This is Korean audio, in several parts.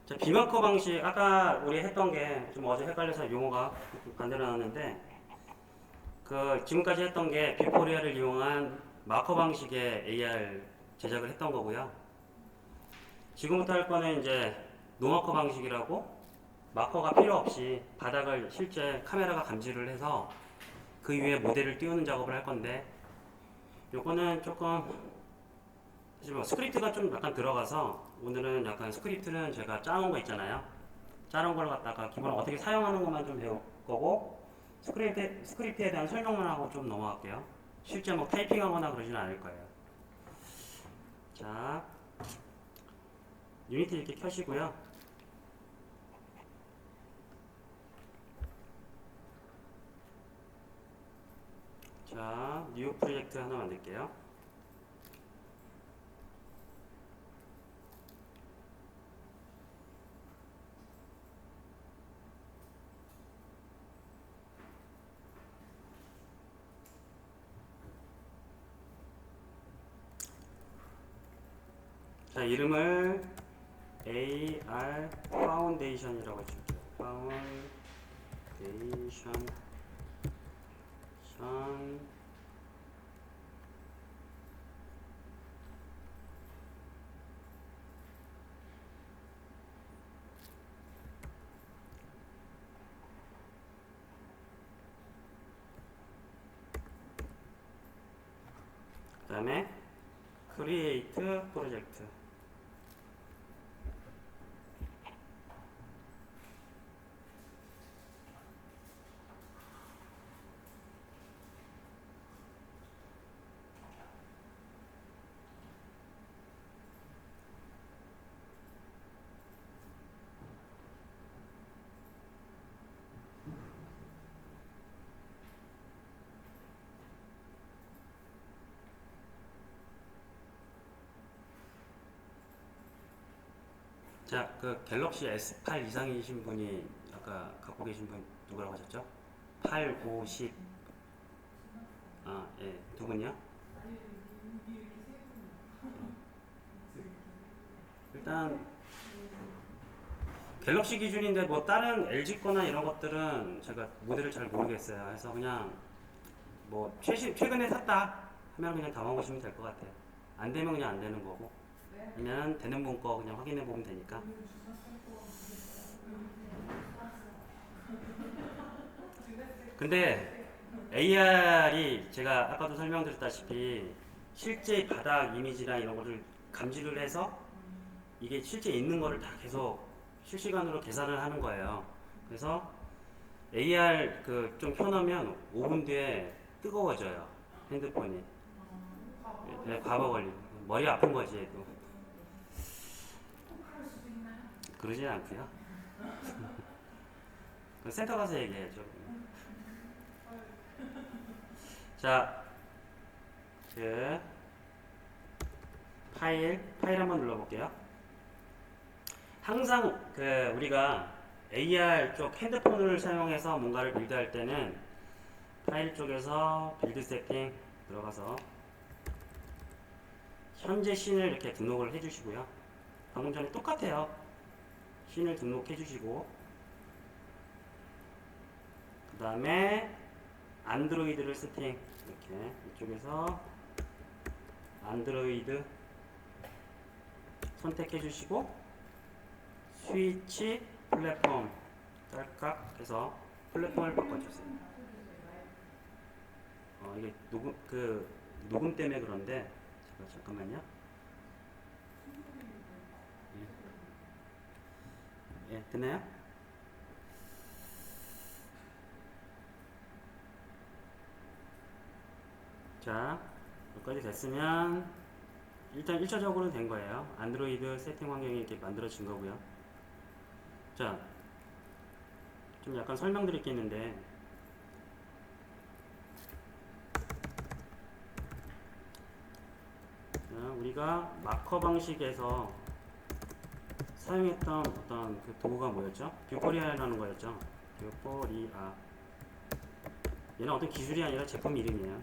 자, 비마커 방식 아까 우리 했던 게 좀 어제 헷갈려서 용어가 반대로 나왔는데 그 지금까지 했던 게 빅코리아를 이용한 마커 방식의 AR 제작을 했던 거고요. 지금부터 할 거는 이제 노마커 방식이라고 마커가 필요 없이 바닥을 실제 카메라가 감지를 해서 그 위에 모델을 띄우는 작업을 할 건데 요거는 조금 사실 뭐 스크립트가 좀 약간 들어가서 오늘은 약간 스크립트는 제가 짜놓은 거 있잖아요. 짜놓은 걸 갖다가 기본 어떻게 사용하는 것만 좀 배울 거고 스크립트에 대한 설명만 하고 좀 넘어갈게요. 실제 뭐 타이핑하거나 그러지는 않을 거예요. 자, 유니티 이렇게 켜시고요. 자, 뉴 프로젝트 하나 만들게요. 자, 이름을 AR 파운데이션이라고 해줄게요. 파운데이션 그 다음에 크리에이트 프로젝트. 자, 그 갤럭시 S8 이상이신 분이 아까 갖고 계신 분 누구라고 하셨죠? 8, 9, 10. 아, 예. 두 분이요? 일단 갤럭시 기준인데 뭐 다른 LG 거나 이런 것들은 제가 모델을 잘 모르겠어요. 그래서 그냥 뭐 최근에 샀다 하면 그냥 담아보시면 될 것 같아요. 안 되면 그냥 안 되는 거고. 아니면 되는 분 거 그냥 확인해 보면 되니까. 근데 AR이 제가 아까도 설명드렸다시피 실제 바닥 이미지나 이런 거를 감지를 해서 이게 실제 있는 거를 다 계속 실시간으로 계산을 하는 거예요. 그래서 AR 그 좀 켜놓으면 5분 뒤에 뜨거워져요. 핸드폰이. 네, 과거 걸리. 머리 아픈 거지. 또. 그러진 않고요. 센터 가서 얘기해야죠. 자, 그 파일 한번 눌러볼게요. 항상 그 우리가 AR 쪽 핸드폰을 사용해서 뭔가를 빌드할 때는 파일 쪽에서 빌드 세팅 들어가서 현재 씬을 이렇게 등록을 해주시고요. 방금 전에 똑같아요. 씬을 등록해 주시고 그 다음에 안드로이드를 세팅 이렇게 이쪽에서 안드로이드 선택해 주시고 스위치 플랫폼 딸깍 해서 플랫폼을 바꿔주세요. 이게 녹음 때문에 그런데 잠깐만요. 예, 됐나요? 자, 여기까지 됐으면 일단 1차적으로는 된 거예요. 안드로이드 세팅 환경이 이렇게 만들어진 거고요. 자, 좀 약간 설명드릴 게 있는데 자, 우리가 마커 방식에서 사용했던 어떤 그 도구가 뭐였죠? 뷰코리아라는 거였죠. 뷰코리아. 얘는 어떤 기술이 아니라 제품 이름이에요.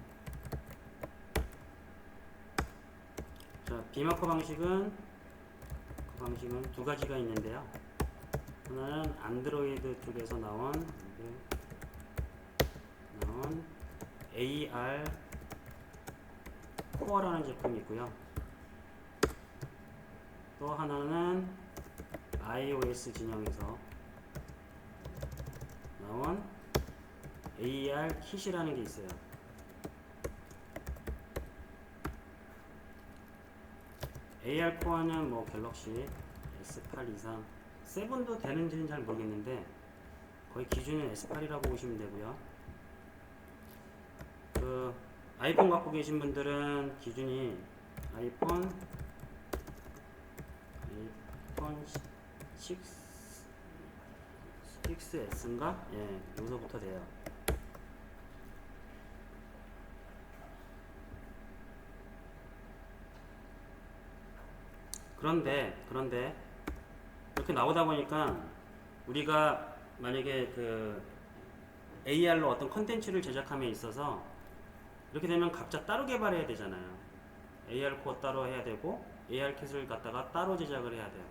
자, 비마커 방식은 두 가지가 있는데요. 하나는 안드로이드 쪽에서 나온 AR 코어라는 제품이 있고요. 또 하나는 iOS 진영에서 나온 AR 킷이라는 게 있어요. AR 코어는 뭐 갤럭시 S8 이상, 7도 되는지는 잘 모르겠는데 거의 기준은 S8이라고 보시면 되고요. 그 아이폰 갖고 계신 분들은 기준이 아이폰 6S인가? 예, 여기서부터 돼요. 그런데 이렇게 나오다 보니까 우리가 만약에 그 AR로 어떤 컨텐츠를 제작함에 있어서 이렇게 되면 각자 따로 개발해야 되잖아요. AR 코어 따로 해야 되고 AR 킷을 갖다가 따로 제작을 해야 돼요.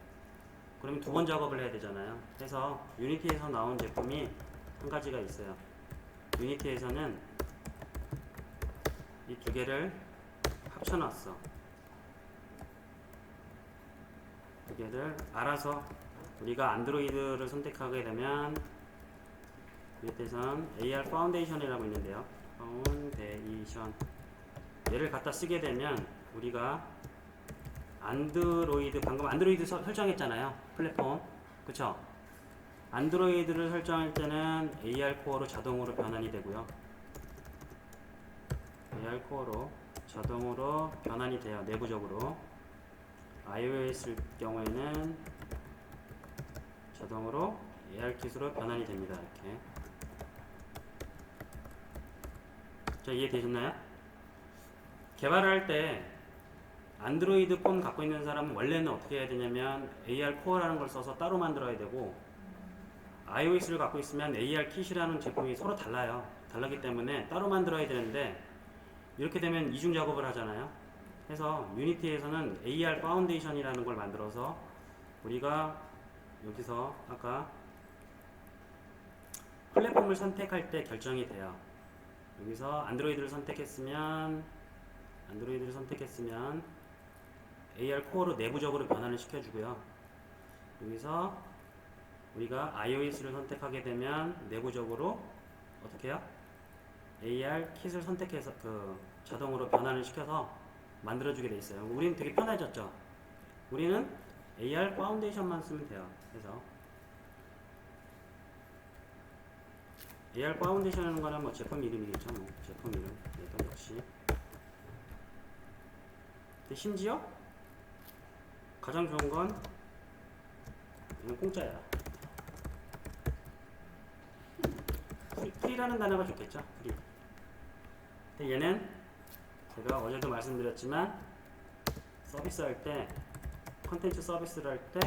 그러면 두 번 작업을 해야 되잖아요. 그래서 유니티에서 나온 제품이 한 가지가 있어요. 유니티에서는 이 두 개를 합쳐놨어. 두 개를 알아서 우리가 안드로이드를 선택하게 되면 유니티에서는 AR 파운데이션이라고 있는데요. 파운데이션 얘를 갖다 쓰게 되면 우리가 안드로이드, 방금 안드로이드 설정했잖아요. 플랫폼. 그쵸? 안드로이드를 설정할 때는 AR 코어로 자동으로 변환이 되고요. AR 코어로 자동으로 변환이 돼요. 내부적으로. iOS일 경우에는 자동으로 AR 킷으로 변환이 됩니다. 이렇게. 자, 이해되셨나요? 개발할 때 안드로이드 폰 갖고 있는 사람은 원래는 어떻게 해야 되냐면 AR 코어라는 걸 써서 따로 만들어야 되고, iOS를 갖고 있으면 AR 킷이라는 제품이 서로 달라요. 달라기 때문에 따로 만들어야 되는데 이렇게 되면 이중 작업을 하잖아요. 그래서 유니티에서는 AR 파운데이션이라는 걸 만들어서 우리가 여기서 아까 플랫폼을 선택할 때 결정이 돼요. 여기서 안드로이드를 선택했으면 AR 코어로 내부적으로 변환을 시켜주고요. 여기서 우리가 iOS를 선택하게 되면 내부적으로 어떻게 해요? AR 킷을 선택해서 그 자동으로 변환을 시켜서 만들어주게 돼 있어요. 우리는 되게 편해졌죠. 우리는 AR 파운데이션만 쓰면 돼요. 그래서 AR 파운데이션이라는 거는 뭐 제품 이름이겠죠. 뭐 제품 이름 얘도 역시. 근데 심지어 가장 좋은 건 이건 공짜야. 프리라는 단어가 좋겠죠. 프리. 근데 얘는 제가 어제도 말씀드렸지만 서비스 할 때, 컨텐츠 서비스를 할 때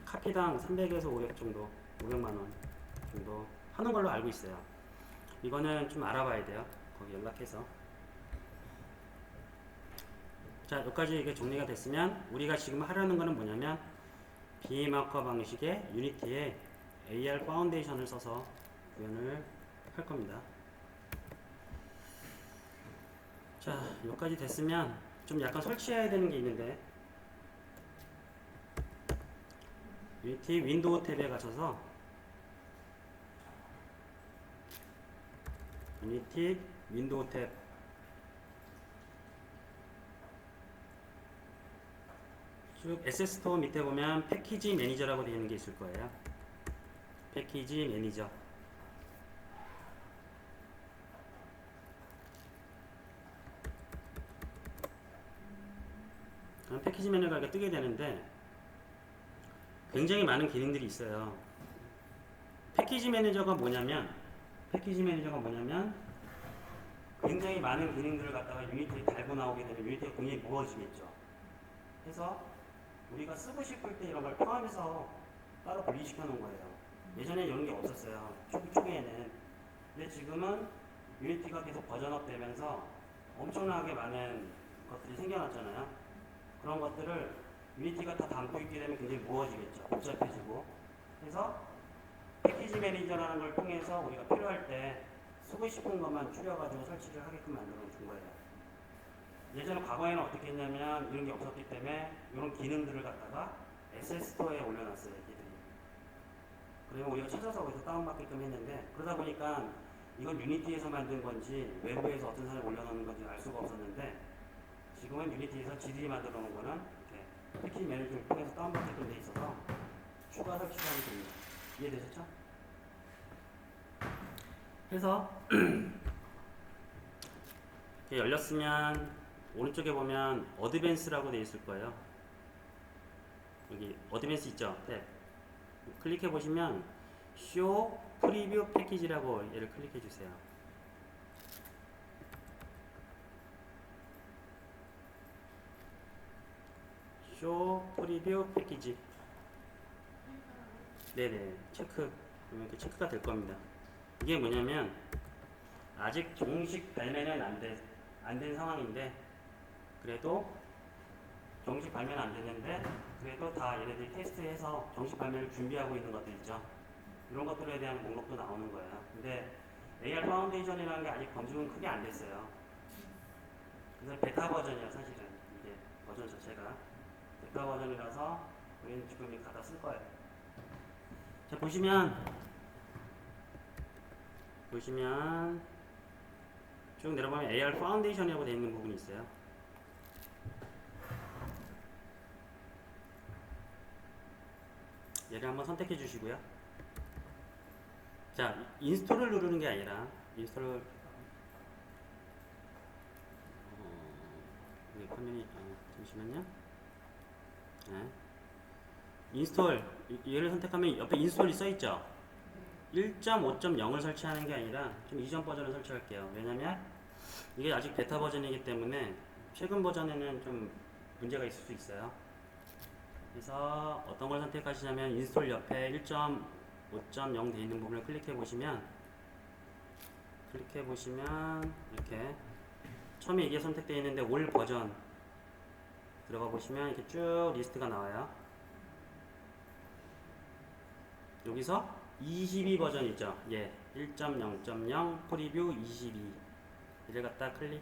카피당 300에서 500 정도, 500만 원 정도 하는 걸로 알고 있어요. 이거는 좀 알아봐야 돼요. 거기 연락해서. 자, 여기까지 이게 정리가 됐으면 우리가 지금 하려는 거는 뭐냐면 비마커 방식의 유니티에 AR 파운데이션을 써서 구현을 할 겁니다. 자, 여기까지 됐으면 좀 약간 설치해야 되는 게 있는데, 유니티 윈도우 탭에 가셔서 유니티 윈도우 탭 쭉 SS 스토어 밑에 보면 패키지 매니저라고 되어 있는 게 있을 거예요. 패키지 매니저. 패키지 매니저가 이렇게 뜨게 되는데 굉장히 많은 기능들이 있어요. 패키지 매니저가 뭐냐면 굉장히 많은 기능들을 갖다가 유니티에 달고 나오게 되면 유니티가 굉장히 무거워지겠죠. 그래서 우리가 쓰고 싶을 때 이런 걸 포함해서 따로 분리시켜 놓은 거예요. 예전에 이런 게 없었어요. 초기에는. 근데 지금은 유니티가 계속 버전업 되면서 엄청나게 많은 것들이 생겨났잖아요. 그런 것들을 유니티가 다 담고 있게 되면 굉장히 무거워지겠죠. 복잡해지고. 그래서 패키지 매니저라는 걸 통해서 우리가 필요할 때 쓰고 싶은 것만 추려가지고 설치를 하게끔 만들어 준 거예요. 예전에 과거에는 어떻게 했냐면 이런 게 없었기 때문에 이런 기능들을 갖다가 SS 스토어에 올려놨어요. 얘들이. 그러면 우리가 찾아서 거기서 다운받게끔 했는데 그러다 보니까 이건 유니티에서 만든 건지 외부에서 어떤 사람이 올려놓는 건지 알 수가 없었는데 지금은 유니티에서 지들이 만들어 놓은 거는 이렇게 패키지 매니저를 통해서 다운받게끔 돼 있어서 추가 설치가 하면 됩니다. 이해되셨죠? 해서 이렇게 열렸으면 오른쪽에 보면 어드밴스라고 되어 있을 거예요. 여기 어드밴스 있죠? 네. 클릭해 보시면 쇼 프리뷰 패키지라고 얘를 클릭해 주세요. 쇼 프리뷰 패키지. 네네, 체크. 이렇게 체크가 될 겁니다. 이게 뭐냐면 아직 정식 발매는 안 된 상황인데 그래도 정식 발매는 안 됐는데 그래도 다 얘네들이 테스트해서 정식 발매를 준비하고 있는 것들 있죠. 이런 것들에 대한 목록도 나오는 거예요. 근데 AR 파운데이션이라는 게 아직 검증은 크게 안 됐어요. 그래서 베타 버전이야 사실은 이게 버전 자체가 베타 버전이라서 우리는 지금 갖다 쓸 거예요. 자 보시면 쭉 내려보면 AR 파운데이션이라고 되어 있는 부분이 있어요. 얘를 한번 선택해 주시고요. 자, 인스톨을 누르는 게 아니라 인스톨을 이게 화면이 잠시만요. 네. 인스톨 얘를 선택하면 옆에 인스톨이 써 있죠. 1.5.0을 설치하는 게 아니라 좀 이전 버전을 설치할게요. 왜냐면 이게 아직 베타 버전이기 때문에 최근 버전에는 좀 문제가 있을 수 있어요. 그래서 어떤 걸 선택하시냐면 인스톨 옆에 1.5.0 되어 있는 부분을 클릭해 보시면 이렇게 처음에 이게 선택되어 있는데 올 버전 들어가 보시면 이렇게 쭉 리스트가 나와요. 여기서 22 버전 있죠. 예, 1.0.0 프리뷰 22 이를 갖다 클릭.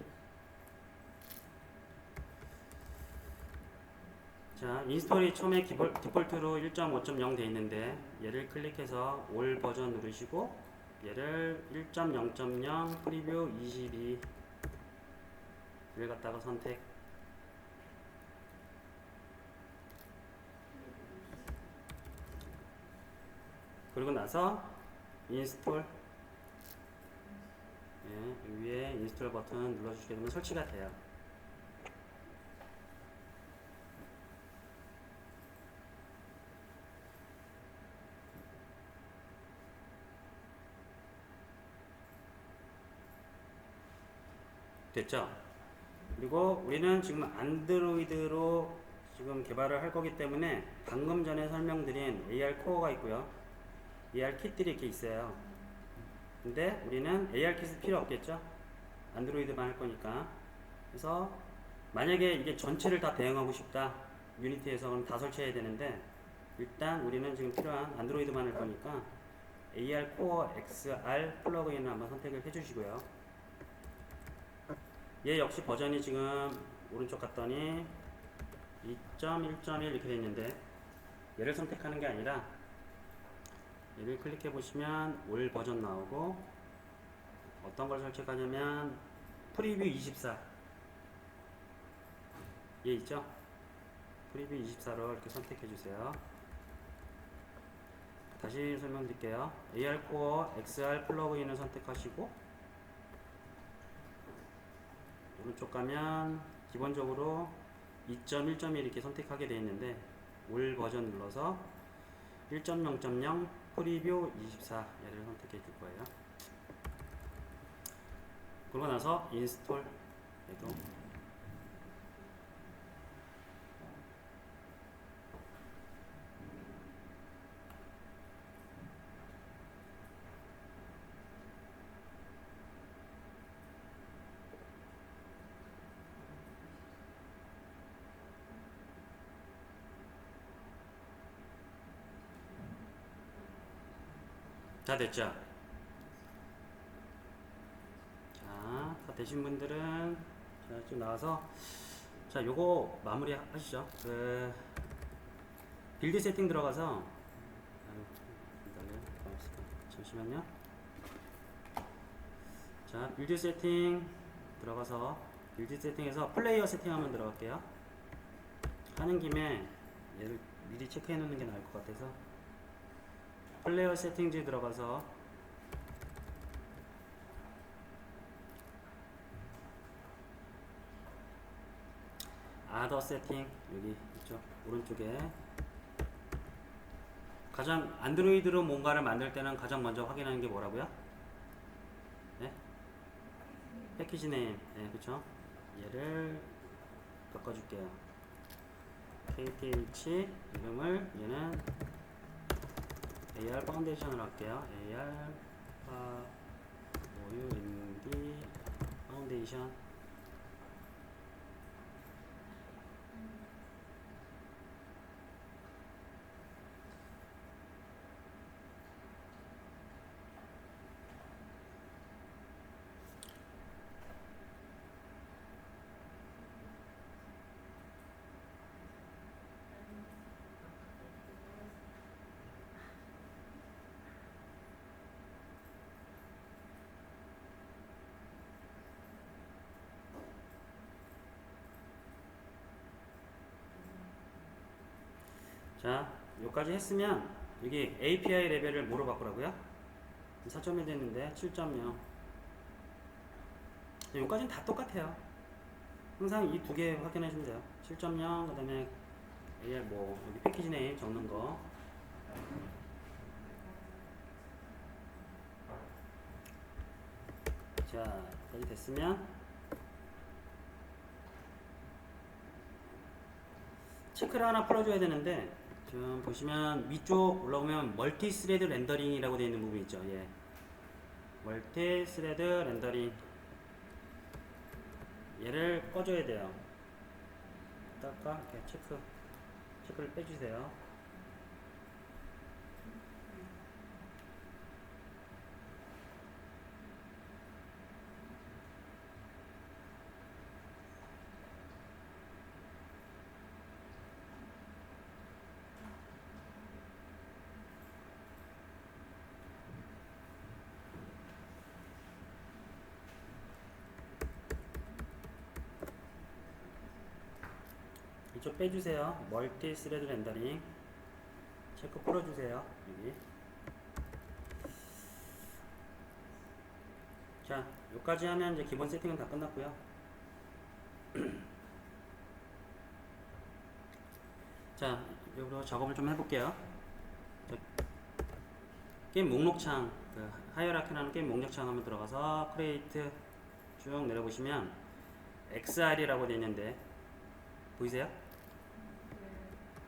자, 인스톨이 처음에 디폴트로 1.5.0 돼 있는데 얘를 클릭해서 올 버전 누르시고 얘를 1.0.0 프리뷰 22 이를 갖다가 선택. 그리고 나서 인스톨, 예, 위에 인스톨 버튼 눌러주시게 되면 설치가 돼요. 됐죠? 그리고 우리는 지금 안드로이드로 지금 개발을 할 거기 때문에 방금 전에 설명드린 AR 코어가 있고요. AR 킷들이 이렇게 있어요. 근데 우리는 AR 킷이 필요 없겠죠? 안드로이드만 할 거니까. 그래서 만약에 이게 전체를 다 대응하고 싶다. 유니티에서 그럼 다 설치해야 되는데 일단 우리는 지금 필요한 안드로이드만 할 거니까 AR 코어 XR 플러그인을 한번 선택을 해 주시고요. 얘 역시 버전이 지금 오른쪽 갔더니 2.1.1 이렇게 돼 있는데 얘를 선택하는 게 아니라 얘를 클릭해 보시면 올 버전 나오고 어떤 걸 설치하냐면 프리뷰 24 얘 있죠? 프리뷰 24로 이렇게 선택해 주세요. 다시 설명드릴게요. AR 코어 XR 플러그인을 선택하시고 오른쪽 가면 기본적으로 2.1.1 이렇게 선택하게 되어 있는데 올 버전 눌러서 1.0.0 프리뷰 24 얘를 선택해 줄 거예요. 그러고 나서 인스톨 해도 다 됐죠? 자, 다 되신 분들은 자, 좀 나와서 자, 요거 마무리 하시죠. 그 빌드 세팅 들어가서 잠시만요. 자, 빌드 세팅 들어가서 빌드 세팅에서 플레이어 세팅 한번 들어갈게요. 하는 김에 얘를 미리 체크해 놓는 게 나을 것 같아서 플레이어 세팅지 들어가서 아더 세팅 여기 있죠. 오른쪽에 가장 안드로이드로 뭔가를 만들 때는 가장 먼저 확인하는 게 뭐라고요? 네? 패키지 네임. 네, 그쵸? 얘를 바꿔줄게요. KTH 이름을 얘는 AR 파운데이션으로 할게요. AR OUND 파운데이션. 자, 여기까지 했으면 여기 API 레벨을 뭐로 바꾸라고요? 4.1 됐는데 7.0. 여기까지는 다 똑같아요. 항상 이 두 개 확인해 주면 돼요. 7.0 그 다음에 AR 뭐 여기 패키지 네임 적는 거. 자, 여기까지 됐으면 체크를 하나 풀어줘야 되는데 지금 보시면 위쪽 올라오면 멀티 스레드 렌더링이라고 되어 있는 부분 있죠. 예. 멀티 스레드 렌더링 얘를 꺼줘야 돼요. 이따가 이렇게 체크를 빼주세요. 이쪽 빼주세요. 멀티 스레드 렌더링 체크 풀어주세요. 여기. 자, 여기까지 하면 이제 기본 세팅은 다 끝났고요. 자, 여기로 작업을 좀 해볼게요. 게임 목록창, 그 하이어라키라는 게임 목록창 한번 들어가서 크리에이트 쭉 내려보시면 XR이라고 되어 있는데 보이세요?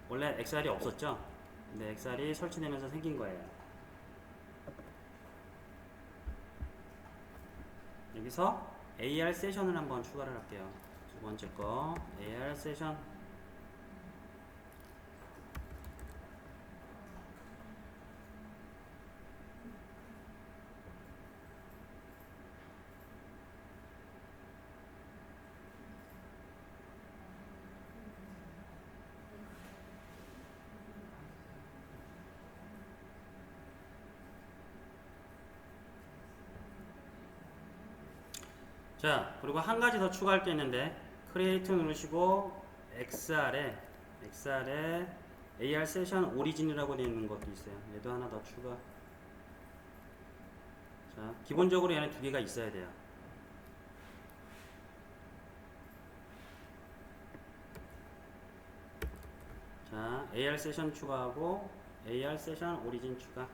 원래 XR이 없었죠? 근데 XR이 설치되면서 생긴 거예요. 여기서 AR 세션을 한번 추가를 할게요. 두 번째 거 AR 세션. 자, 그리고 한 가지 더 추가할 게 있는데 크리에이트 누르시고 XR에 AR 세션 오리진이라고 되어 있는 것도 있어요. 얘도 하나 더 추가. 자, 기본적으로 얘는 두 개가 있어야 돼요. 자, AR 세션 추가하고 AR 세션 오리진 추가.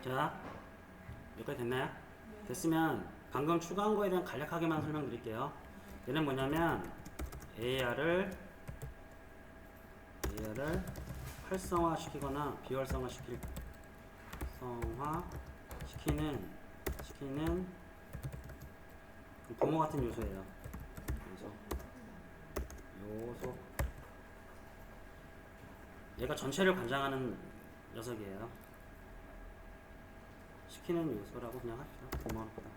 자, 여기까지 됐나요? 됐으면 방금 추가한 거에 대한 간략하게만 설명드릴게요. 얘는 뭐냐면 AR을 활성화시키거나 비활성화시키는 도모 같은 요소예요. 요소. 얘가 전체를 관장하는 녀석이에요. 시키는 요소라고 그냥 합시다. 도모보다.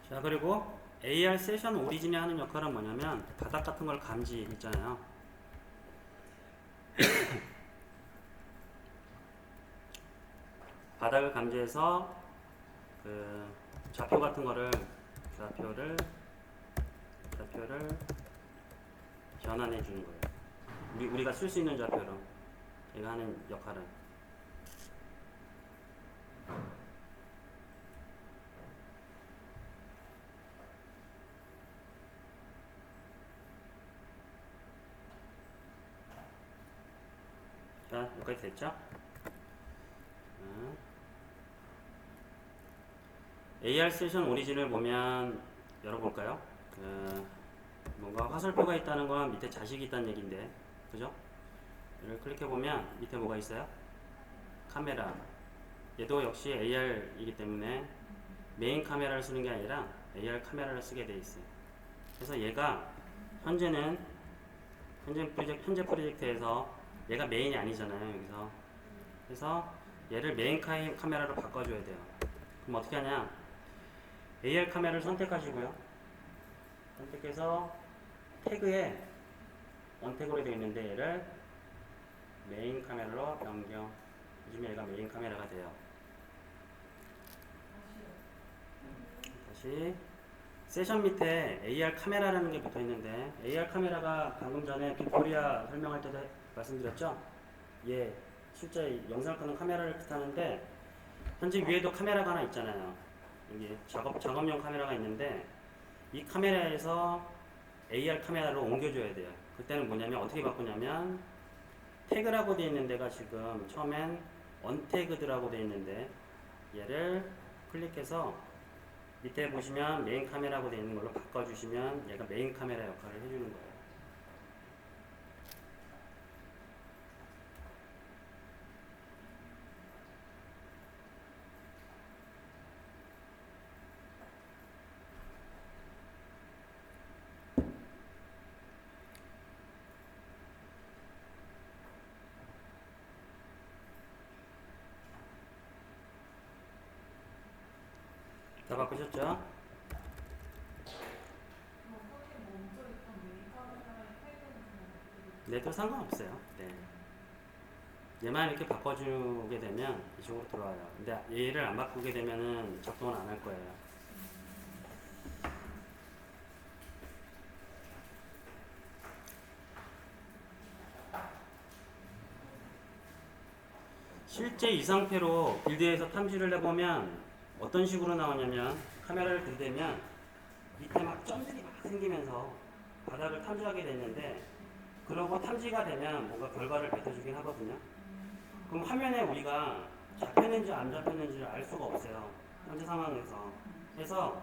자, 그리고 AR 세션 오리진이 하는 역할은 뭐냐면 바닥 같은 걸 감지 있잖아요. 바닥을 감지해서 그 좌표 같은 거를 좌표를 변환해 주는 거예요. 우리가 쓸 수 있는 좌표로 얘가 하는 역할은. 자, 여기까지 됐죠? AR 세션 오리진을 보면 열어볼까요? 뭔가 화살표가 있다는 건 밑에 자식이 있다는 얘기인데, 그죠? 얘를 클릭해보면 밑에 뭐가 있어요? 카메라. 얘도 역시 AR이기 때문에 메인 카메라를 쓰는 게 아니라 AR 카메라를 쓰게 돼 있어요. 그래서 얘가 현재 프로젝트에서 얘가 메인이 아니잖아요. 여기서. 그래서 얘를 메인 카메라로 바꿔줘야 돼요. 그럼 어떻게 하냐? AR 카메라를 선택하시고요. 선택해서 태그에 언태그로 되어 있는데 얘를 메인 카메라로 변경. 요즘에 얘가 메인 카메라가 돼요. 다시 세션 밑에 AR 카메라라는 게 붙어 있는데 AR 카메라가 방금 전에 빅코리아 설명할 때도 말씀드렸죠? 얘 실제 영상을 끄는 카메라를 뜻하는데 현재 위에도 카메라가 하나 있잖아요. 여기 작업용 카메라가 있는데 이 카메라에서 AR 카메라로 옮겨줘야 돼요. 그때는 뭐냐면 어떻게 바꾸냐면 태그라고 되어 있는 데가 지금 처음엔 언태그드라고 되어 있는데 얘를 클릭해서 밑에 보시면 메인 카메라고 되어 있는 걸로 바꿔주시면 얘가 메인 카메라 역할을 해주는 거예요. 다 바꾸셨죠? 네, 또 상관없어요. 네. 얘만 이렇게 바꿔주게 되면 이쪽으로 들어와요. 근데 얘를 안 바꾸게 되면은 작동은 안 할 거예요. 실제 이 상태로 빌드에서 탐지를 해보면 어떤 식으로 나오냐면 카메라를 들이대면 밑에 막 점들이 막 생기면서 바닥을 탐지하게 되는데 그러고 탐지가 되면 뭔가 결과를 뱉어주긴 하거든요. 그럼 화면에 우리가 잡혔는지 안 잡혔는지를 알 수가 없어요. 현재 상황에서. 그래서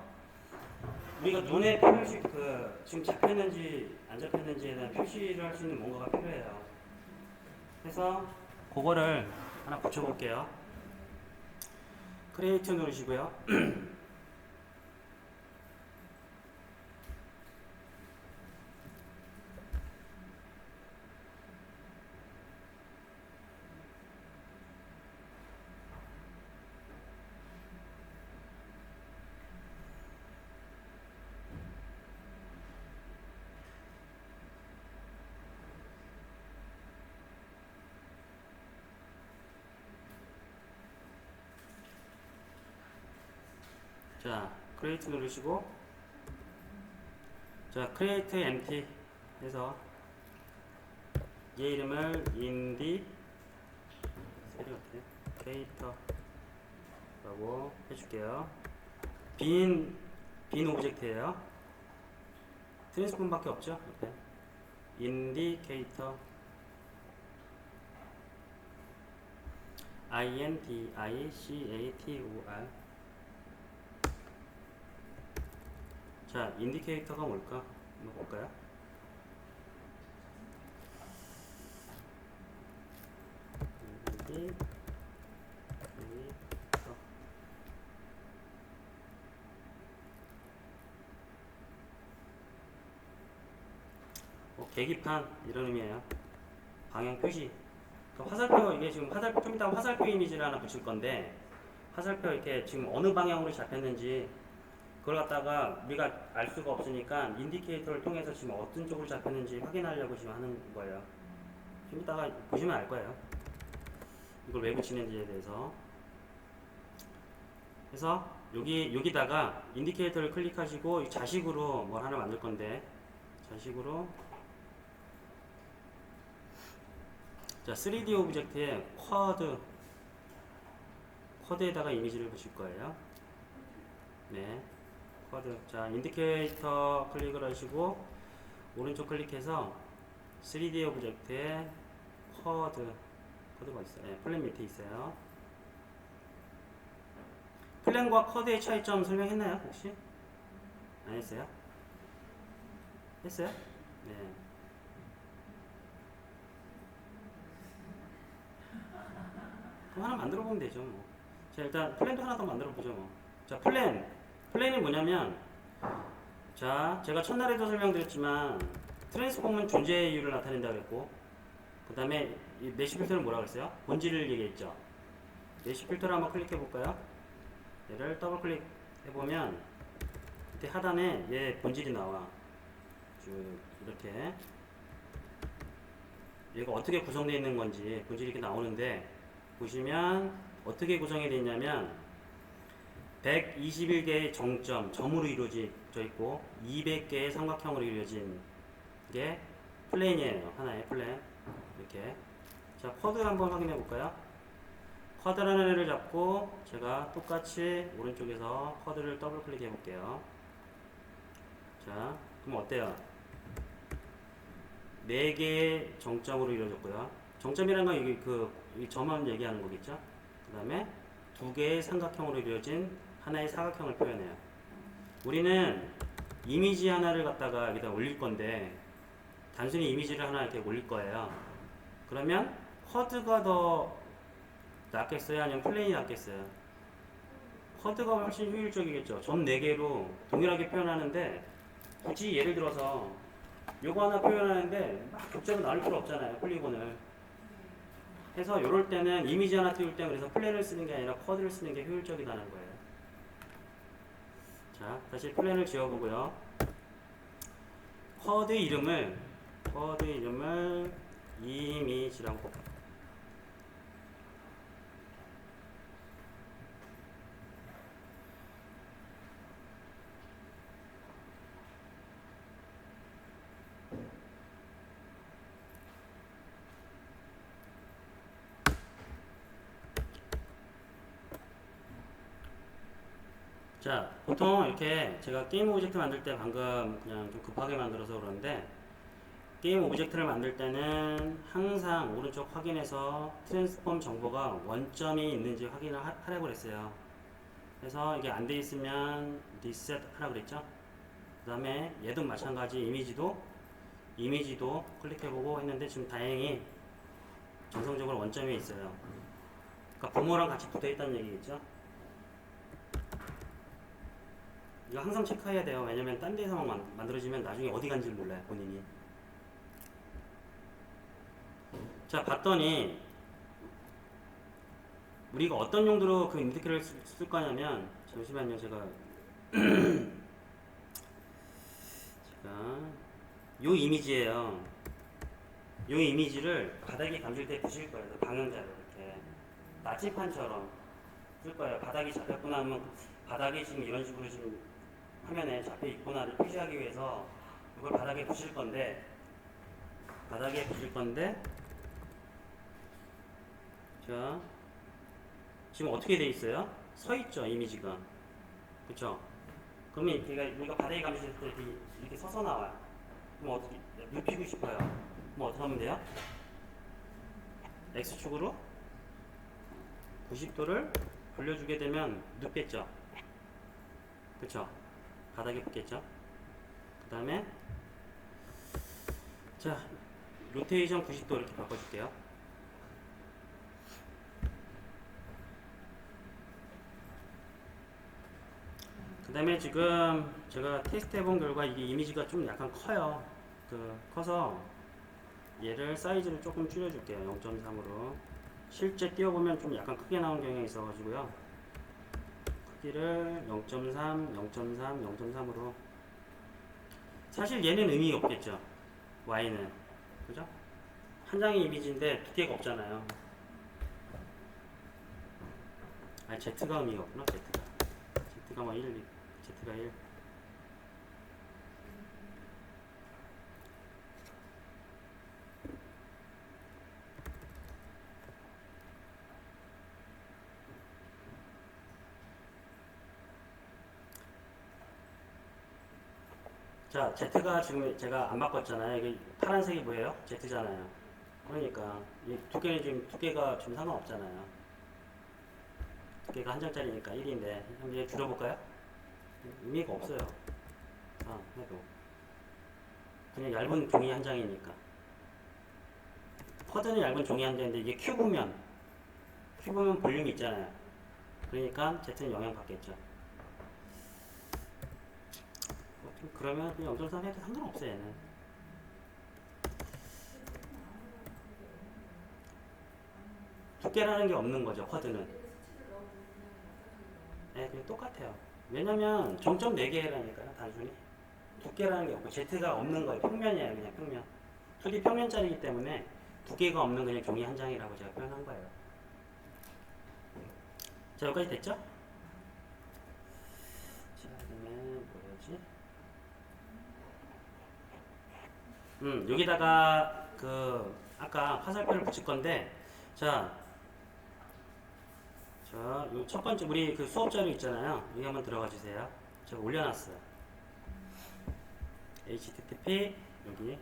우리가 눈에 표시, 지금 잡혔는지 안 잡혔는지에 대한 표시를 할 수 있는 뭔가가 필요해요. 그래서 그거를 하나 붙여볼게요. 크리에이트 누르시고요. 자, 크리에이트 누르시고, 자, 크리에이트 empty 해서 얘 이름을 인디 세리 같아. 캐릭터라고 해줄게요. 빈 오브젝트예요. 트랜스폼밖에 없죠. 이렇게. 인디케이터 INDICATOR. 자, 인디케이터가 뭘까? 한번 볼까요? 인디케이터. 계기판 이런 의미예요. 방향 표시. 화살표, 이게 지금 화살표, 좀 이따 화살표 이미지를 하나 붙일 건데, 화살표 이렇게 지금 어느 방향으로 잡혔는지 그걸 갖다가 우리가 알 수가 없으니까 인디케이터를 통해서 지금 어떤 쪽으로 잡혔는지 확인하려고 지금 하는 거예요. 좀 이따가 보시면 알 거예요. 이걸 왜 붙이는지에 대해서. 그래서 여기다가 인디케이터를 클릭하시고 자식으로 뭘 하나 만들 건데, 자식으로 자, 3D 오브젝트에 쿼드에다가 이미지를 붙일 거예요. 네, 쿼드. 자, 인디케이터 클릭을 하시고 오른쪽 클릭해서 3D 오브젝트에 쿼드가 있어요. 네, 플랜 밑에 있어요. 플랜과 쿼드의 차이점 설명했나요? 혹시? 안 했어요? 했어요? 네. 그럼 하나 만들어 보면 되죠. 뭐. 자, 일단 플랜도 하나 더 만들어 보죠. 뭐. 자, 플랜이 뭐냐면, 자, 제가 첫날에도 설명드렸지만 트랜스폼은 존재의 이유를 나타낸다고 했고, 그 다음에 메쉬 필터는 뭐라고 했어요? 본질을 얘기했죠. 메쉬 필터를 한번 클릭해 볼까요? 얘를 더블 클릭 해보면 밑에 하단에 얘 본질이 나와. 쭉 이렇게 얘가 어떻게 구성되어 있는 건지 본질이 이렇게 나오는데, 보시면 어떻게 구성이 되어 있냐면 121개의 점으로 이루어져 있고 200개의 삼각형으로 이루어진 게 플랜이에요. 하나의 플랜. 이렇게. 자, 쿼드 한번 확인해 볼까요? 쿼드라는 애를 잡고 제가 똑같이 오른쪽에서 쿼드를 더블 클릭해 볼게요. 자, 그럼 어때요? 4개의 정점으로 이루어졌고요. 정점이라는 건 이 점만 얘기하는 거겠죠? 그 다음에 2개의 삼각형으로 이루어진 하나의 사각형을 표현해요. 우리는 이미지 하나를 갖다가 여기다 올릴 건데, 단순히 이미지를 하나 이렇게 올릴 거예요. 그러면 쿼드가 더 낫겠어요? 아니면 플레인이 낫겠어요? 쿼드가 훨씬 효율적이겠죠. 점 4개로 동일하게 표현하는데, 굳이 예를 들어서 요거 하나 표현하는데 막 격자로 나눌 필요 없잖아요. 폴리곤을. 해서 이럴 때는 이미지 하나 띄울 때 그래서 플랜을 쓰는 게 아니라 쿼드를 쓰는 게 효율적이라는 거예요. 자, 다시 플랜을 지워보고요. 쿼드 이름을 이미지라고. 자, 보통 이렇게 제가 게임 오브젝트 만들 때 방금 그냥 좀 급하게 만들어서 그러는데, 게임 오브젝트를 만들 때는 항상 오른쪽 확인해서 트랜스폼 정보가 원점이 있는지 확인을 하라고 그랬어요. 그래서 이게 안 돼 있으면 리셋 하라고 그랬죠. 그 다음에 얘도 마찬가지 이미지도 클릭해보고 했는데 지금 다행히 정상적으로 원점이 있어요. 그러니까 부모랑 같이 붙어있다는 얘기겠죠. 이거 항상 체크해야 돼요. 왜냐면 딴 데서만 만들어지면 나중에 어디 간지 몰라요, 본인이. 자, 봤더니 우리가 어떤 용도로 그 인디케이터를 쓸 거냐면, 잠시만요, 제가 요 이미지예요. 요 이미지를 바닥에 감질 때 부실 거예요. 방향자로 이렇게 나침판처럼 쓸 거예요. 바닥이 잡혔구나 하면 바닥에 지금 이런 식으로 지금 화면에 잡혀 있구나를 표시하기 위해서 이걸 바닥에 부실 건데, 자, 지금 어떻게 돼 있어요? 서 있죠, 이미지가. 그쵸? 그러면 우리가 바닥에 감실 때 이렇게 서서 나와요. 그럼 어떻게, 눕히고 싶어요. 그럼 어떻게 하면 돼요? X축으로 90도를 돌려주게 되면 눕겠죠? 그쵸? 바닥에 붙겠죠? 그 다음에, 자, 로테이션 90도 이렇게 바꿔줄게요. 그 다음에 지금 제가 테스트 해본 결과 이게 이미지가 좀 약간 커요. 커서 얘를 사이즈를 조금 줄여줄게요. 0.3으로. 실제 띄워보면 좀 약간 크게 나온 경향이 있어가지고요. 크기를 0.3, 0.3, 0.3으로. 사실 얘는 의미 없겠죠. Y는. 그죠? 한 장의 이미지인데 두께가 없잖아요. 아니, Z가 의미가 없구나, Z가. Z가 뭐 1, Z가 1. 자, Z가 지금 제가 안 바꿨잖아요. 이게 파란색이 뭐예요? Z잖아요. 그러니까 이 두께는 지금 두께가 좀 상관없잖아요. 두께가 한 장짜리니까 1인데 한번 얘 줄여볼까요? 의미가 없어요. 해도 그냥 얇은 종이 한 장이니까. 쿼드는 얇은 종이 한 장인데 이게 큐브면 볼륨이 있잖아요. 그러니까 Z는 영향받겠죠. 그러면 그냥 0.3 해도 상관없어요. 얘는 두께라는 게 없는 거죠. 쿼드는. 네, 그냥 똑같아요. 왜냐면 점점 4개라니까요. 단순히 두께라는 게 없고 Z가 없는 거예요. 평면이에요. 그냥 평면. 2D 평면짜리이기 때문에 두께가 없는 그냥 종이 한 장이라고 제가 표현한 거예요. 자, 여기까지 됐죠? 자, 그다음에 뭐였지? 여기다가 아까 화살표를 붙일 건데, 자, 요 첫 번째 우리 수업 자료 있잖아요. 여기 한번 들어가 주세요. 제가 올려놨어요. http 여기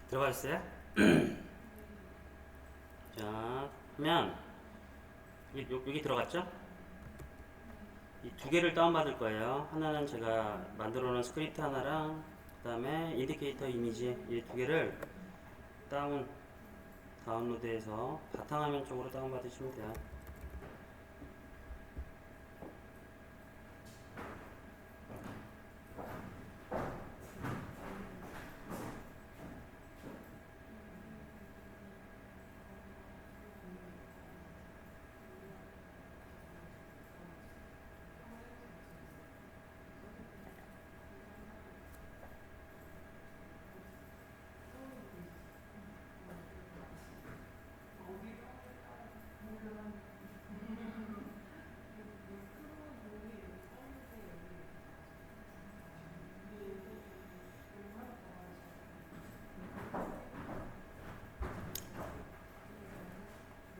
들어가 있어요. 자, 하면 여기 들어갔죠? 이 두 개를 다운받을 거예요. 하나는 제가 만들어 놓은 스크립트 하나랑 그 다음에 인디케이터 이미지 이 두 개를 다운로드해서 바탕화면 쪽으로 다운받으시면 돼요.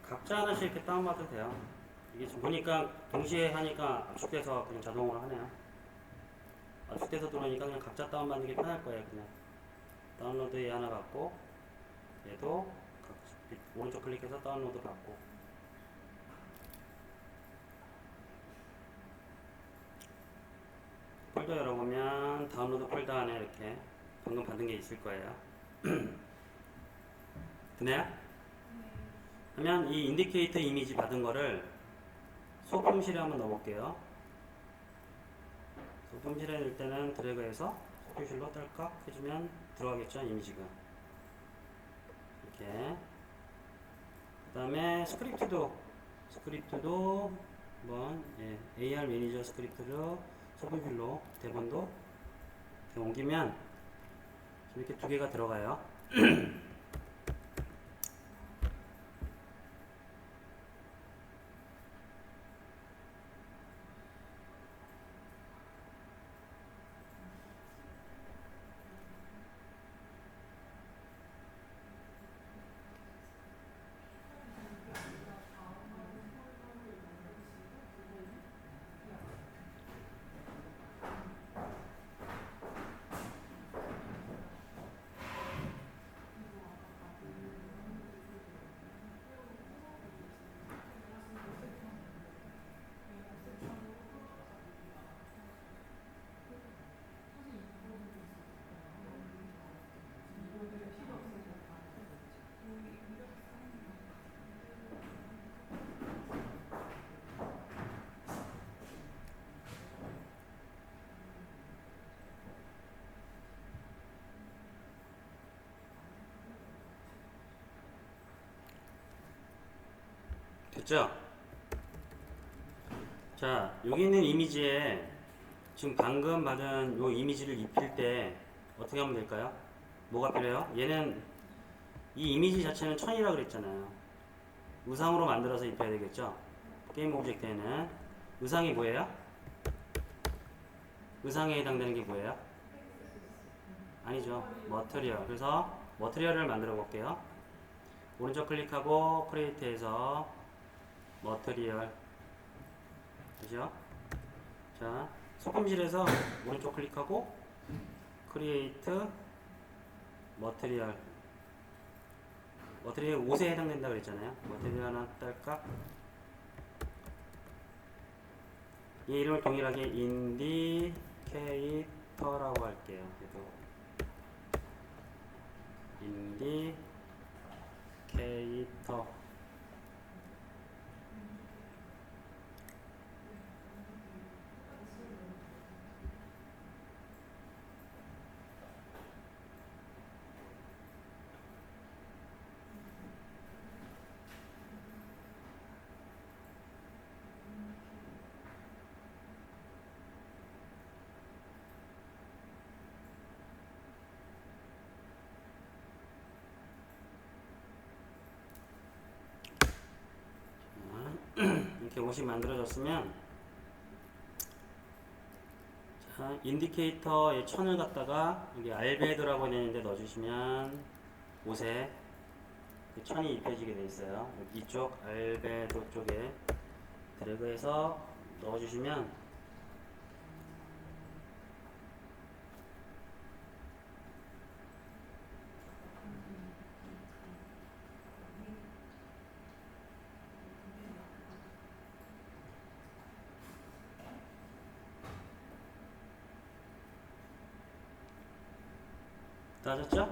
각자 하나씩 이렇게 다운받아도 돼요. 이게 지금 보니까 동시에 하니까 압축돼서 그냥 자동으로 하네요. 압축돼서 들어오니까 그냥 각자 다운받는 게 편할 거예요. 그냥 다운로드 얘 하나 받고 얘도 오른쪽 클릭해서 다운로드 받고 폴더 열어보면 다운로드 폴더 안에 이렇게 방금 받은 게 있을 거예요. 되나요? 그러면 이 인디케이터 이미지 받은 거를 소품실에 한번 넣어볼게요. 소품실에 넣을 때는 드래그해서 소품실로 딸깍 해주면 들어가겠죠, 이미지가. 이렇게. 그 다음에 스크립트도 한번 AR 매니저 스크립트로 서브뷰로 대본도 이렇게 옮기면 이렇게 두 개가 들어가요. 됐죠? 자, 여기 있는 이미지에 지금 방금 받은 요 이미지를 입힐 때 어떻게 하면 될까요? 뭐가 필요해요? 얘는 이 이미지 자체는 천이라고 그랬잖아요. 의상으로 만들어서 입혀야 되겠죠? 게임 오브젝트에는 의상이 뭐예요? 의상에 해당되는 게 뭐예요? 아니죠. 머터리얼. 그래서 머터리얼을 만들어 볼게요. 오른쪽 클릭하고 크리에이트에서 머터리얼. 그죠? 자, 소품실에서 오른쪽 클릭하고 크리에이트 머터리얼. 머터리얼 옷에 해당된다 그랬잖아요. 머터리얼 하나 딸깍. 이 이름을 동일하게 인디케이터라고 할게요. 그래도 인디케이터. 이렇게 옷이 만들어졌으면, 자, 인디케이터의 천을 갖다가 여기 알베도라고 되는데 넣어주시면 옷에 그 천이 입혀지게 돼 있어요. 이쪽 알베도 쪽에 드래그해서 넣어주시면 따졌죠?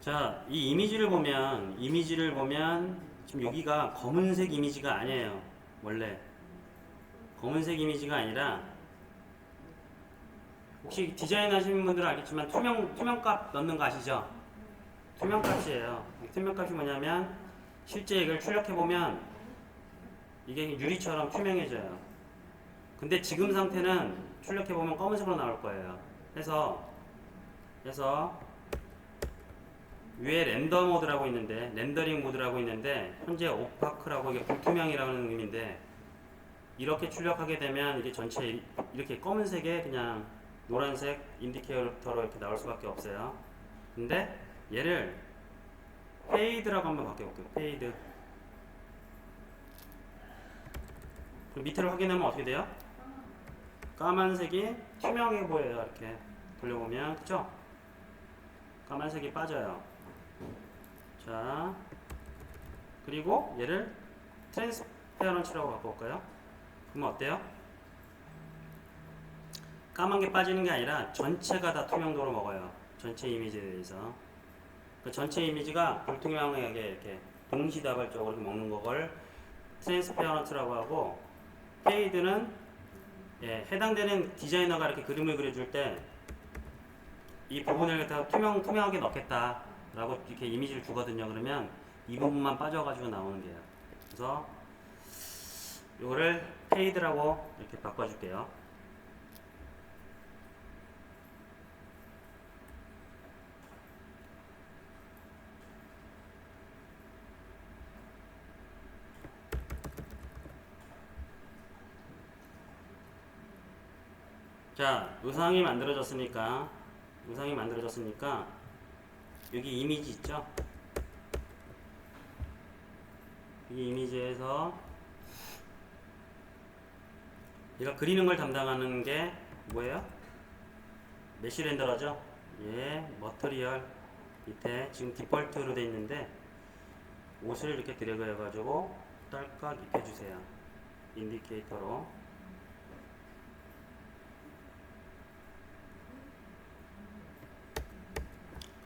자, 이 이미지를 보면 지금 여기가 검은색 이미지가 아니에요. 원래 검은색 이미지가 아니라, 혹시 디자인 하시는 분들은 알겠지만 투명값 넣는 거 아시죠? 투명값이에요. 투명값이 뭐냐면 실제 이걸 출력해 보면 이게 유리처럼 투명해져요. 근데 지금 상태는 출력해 보면 검은색으로 나올 거예요. 그래서 위에 렌더 모드라고 있는데, 렌더링 모드라고 있는데, 현재 오파크라고, 이게 불투명이라는 의미인데, 이렇게 출력하게 되면 이게 전체 이렇게 검은색에 그냥 노란색 인디케이터로 이렇게 나올 수밖에 없어요. 근데 얘를 페이드라고 한번 바꿔볼게요. 페이드. 그럼 밑에를 확인하면 어떻게 돼요? 까만색이 투명해 보여요. 이렇게 돌려보면, 그쵸? 까만색이 빠져요. 자, 그리고 얘를 트랜스페어런치라고 바꿔볼까요? 그러면 어때요? 까만 게 빠지는 게 아니라 전체가 다 투명도로 먹어요. 전체 이미지에 대해서. 그 전체 이미지가 불투명하게 이렇게 동시다발적으로 먹는 걸 트랜스페어런트라고 하고, 페이드는 해당되는 디자이너가 이렇게 그림을 그려줄 때 이 부분을 갖다가 투명하게 넣겠다라고 이렇게 이미지를 주거든요. 그러면 이 부분만 빠져가지고 나오는 게요. 그래서 요거를 paid라고 이렇게 바꿔줄게요. 자, 의상이 만들어졌으니까 여기 이미지 있죠? 이 이미지에서 얘가 그리는 걸 담당하는 게 뭐예요? 메쉬 렌더러죠? 예, 머터리얼 밑에 지금 디폴트로 돼 있는데 옷을 이렇게 드래그 해가지고 딸깍 입혀주세요. 인디케이터로.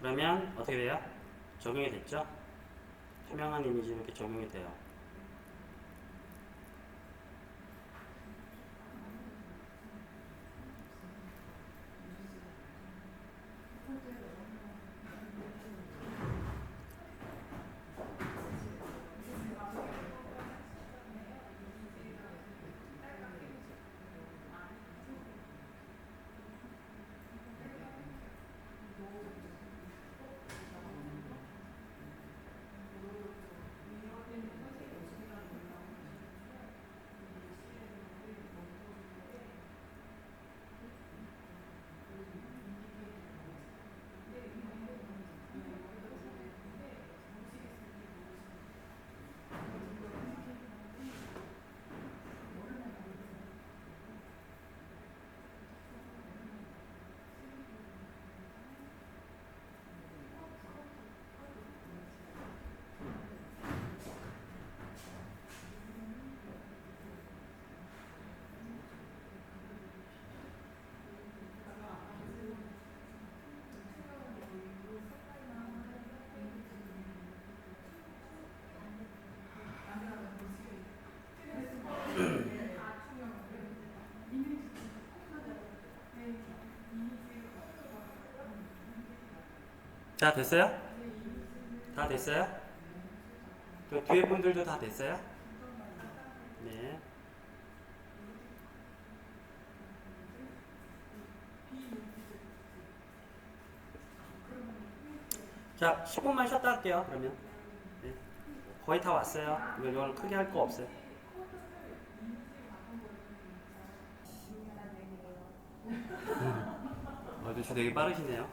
그러면 어떻게 돼요? 적용이 됐죠? 투명한 이미지 이렇게 적용이 돼요. 자, 됐어요? 다 됐어요? 그 뒤에 분들도 다 됐어요? 네. 자, 10분만 쉬었다 할게요. 그러면 네. 거의 다 왔어요. 이건 크게 할 거 없어요. 아저씨 되게 빠르시네요.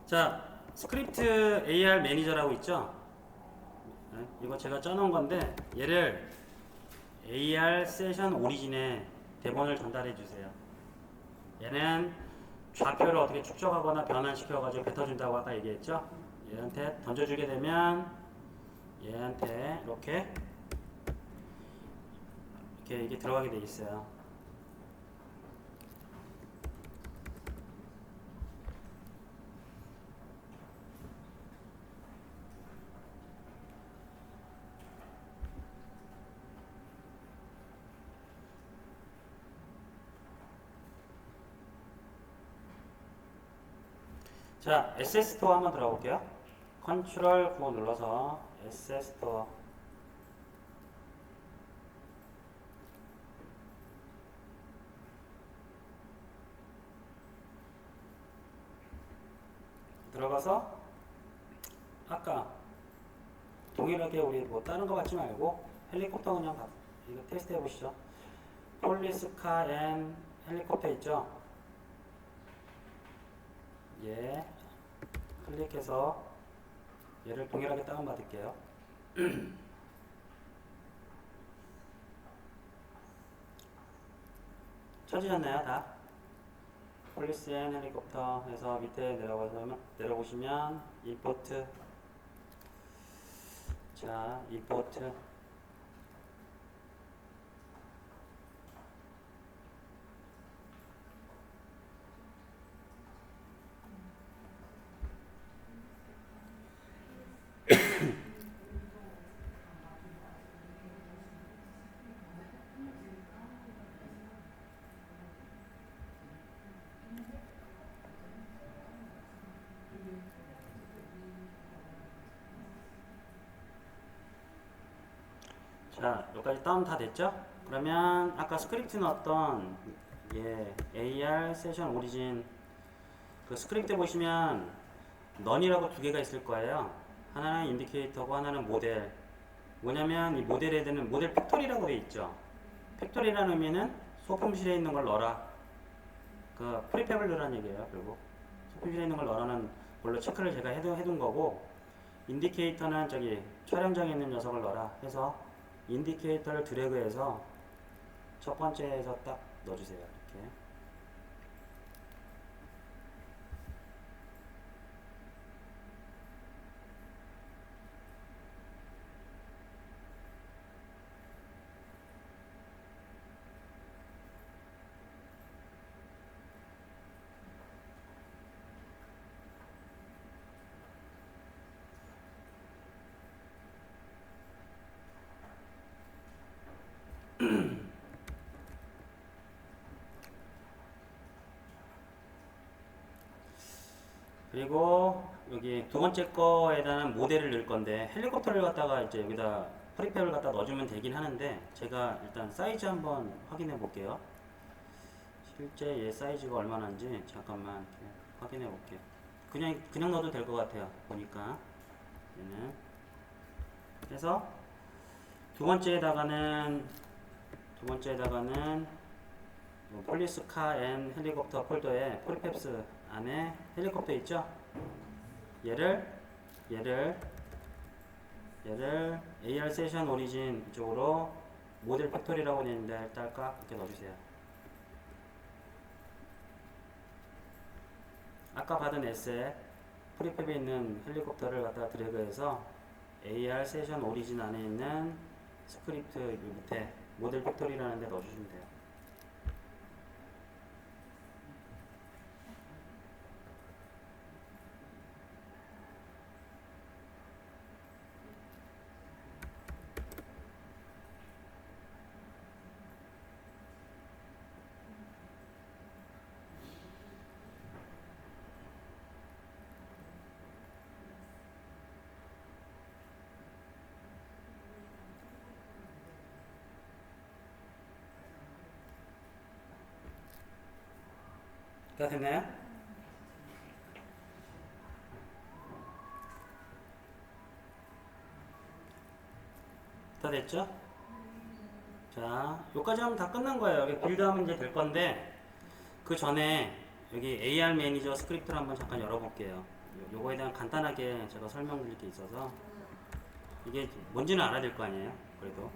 자, 스크립트 AR 매니저라고 있죠? 네, 이거 제가 쪄놓은 건데 얘를 AR 세션 오리진에 대본을 전달해 주세요. 얘는 좌표를 어떻게 축적하거나 변환시켜가지고 뱉어준다고 아까 얘기했죠? 얘한테 던져주게 되면 얘한테 이렇게 이게 들어가게 돼 있어요. 자, SS 스토어 한번 들어가 볼게요. 컨트롤 9 눌러서 SS 스토어. 들어가서 아까 동일하게 우리 뭐 다른 거 받지 말고 헬리콥터 그냥 이거 테스트 해보시죠. 폴리스카 앤 헬리콥터 있죠? 예, 클릭해서 얘를 동일하게 다운받을게요. 찾으셨나요? 다? 폴리스 앤 헬리콥터 해서 밑에 내려보시면 임포트. 자, 임포트. 자, 여기까지 다운 다 됐죠? 그러면 아까 스크립트 넣었던 AR 세션 오리진 그 스크립트 보시면 넌이라고 두 개가 있을 거예요. 하나는 인디케이터고 하나는 모델. 뭐냐면 이 모델 헤드는 모델 팩토리라고 돼 있죠. 팩토리라는 의미는 소품실에 있는 걸 넣어라. 그 프리팹을 넣으라는 얘기예요. 결국 소품실에 있는 걸 넣으라는 걸로 체크를 제가 해둔 거고, 인디케이터는 저기 촬영장에 있는 녀석을 넣어라 해서 인디케이터를 드래그해서 첫 번째에서 딱 넣어주세요. 이렇게. 그리고 여기 두 번째 거에다는 모델을 넣을 건데, 헬리콥터를 갖다가 이제 여기다 프리팹을 갖다 넣어주면 되긴 하는데, 제가 일단 사이즈 한번 확인해 볼게요. 실제 얘 사이즈가 얼마나인지 잠깐만 이렇게 확인해 볼게요. 그냥 넣어도 될 것 같아요. 보니까 얘는. 그래서 두 번째에다가는 폴리스카 앤 헬리콥터 폴더에 프리팹스 안에 헬리콥터 있죠? 얘를 AR 세션 오리진 이쪽으로 모델 팩토리라고 되어 있는데 일단 이렇게 넣어주세요. 아까 받은 에셋 프리팹에 있는 헬리콥터를 갖다가 드래그해서 AR 세션 오리진 안에 있는 스크립트 밑에 모델 팩토리라는 데 넣어주시면 돼요. 다 됐나요? 다 됐죠? 자, 여기까지 하면 다 끝난 거예요. 여기 빌드하면 이제 될 건데, 그 전에 여기 AR 매니저 스크립트를 한번 잠깐 열어볼게요. 요거에 대한 간단하게 제가 설명드릴 게 있어서, 이게 뭔지는 알아야 될 거 아니에요? 그래도.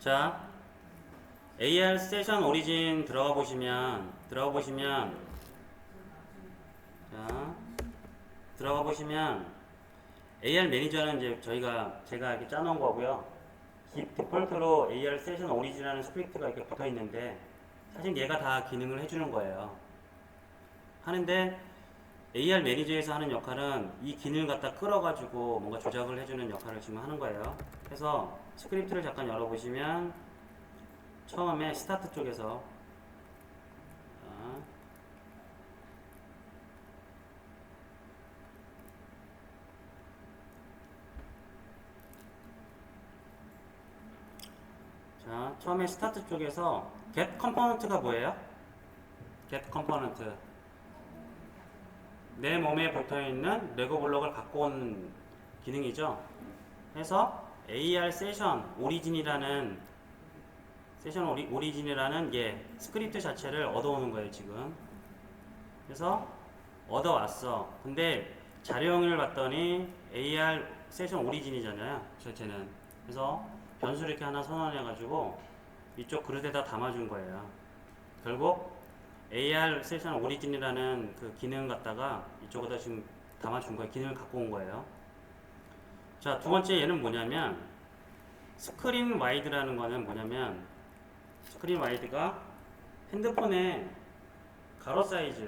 자, AR 세션 오리진 들어가 보시면, 자, 들어가 보시면 AR 매니저는 이제 제가 이렇게 짜놓은 거고요. 디폴트로 AR 세션 오리진이라는 스크립트가 이렇게 붙어 있는데, 사실 얘가 다 기능을 해주는 거예요. 하는데 AR 매니저에서 하는 역할은 이 기능을 갖다 끌어가지고 뭔가 조작을 해주는 역할을 지금 하는 거예요. 그래서 스크립트를 잠깐 열어보시면 처음에 스타트 쪽에서 자, 처음에 스타트 쪽에서 get 컴포넌트가 뭐예요? get 컴포넌트, 내 몸에 붙어있는 레고 블록을 갖고 온 기능이죠. 그래서 AR 세션 오리진이라는 스크립트 자체를 얻어오는 거예요 지금. 그래서 얻어왔어. 근데 자료형을 봤더니 AR 세션 오리진이잖아요 쟤는. 그래서 변수를 이렇게 하나 선언해 가지고 이쪽 그릇에다 담아준 거예요. 결국 AR 세션 오리진이라는 그 기능 갖다가 이쪽에다 지금 담아준 거예요. 기능을 갖고 온 거예요. 자, 두 번째 얘는 뭐냐면 스크린 와이드라는 거는 뭐냐면 스크린 와이드가 핸드폰의 가로 사이즈,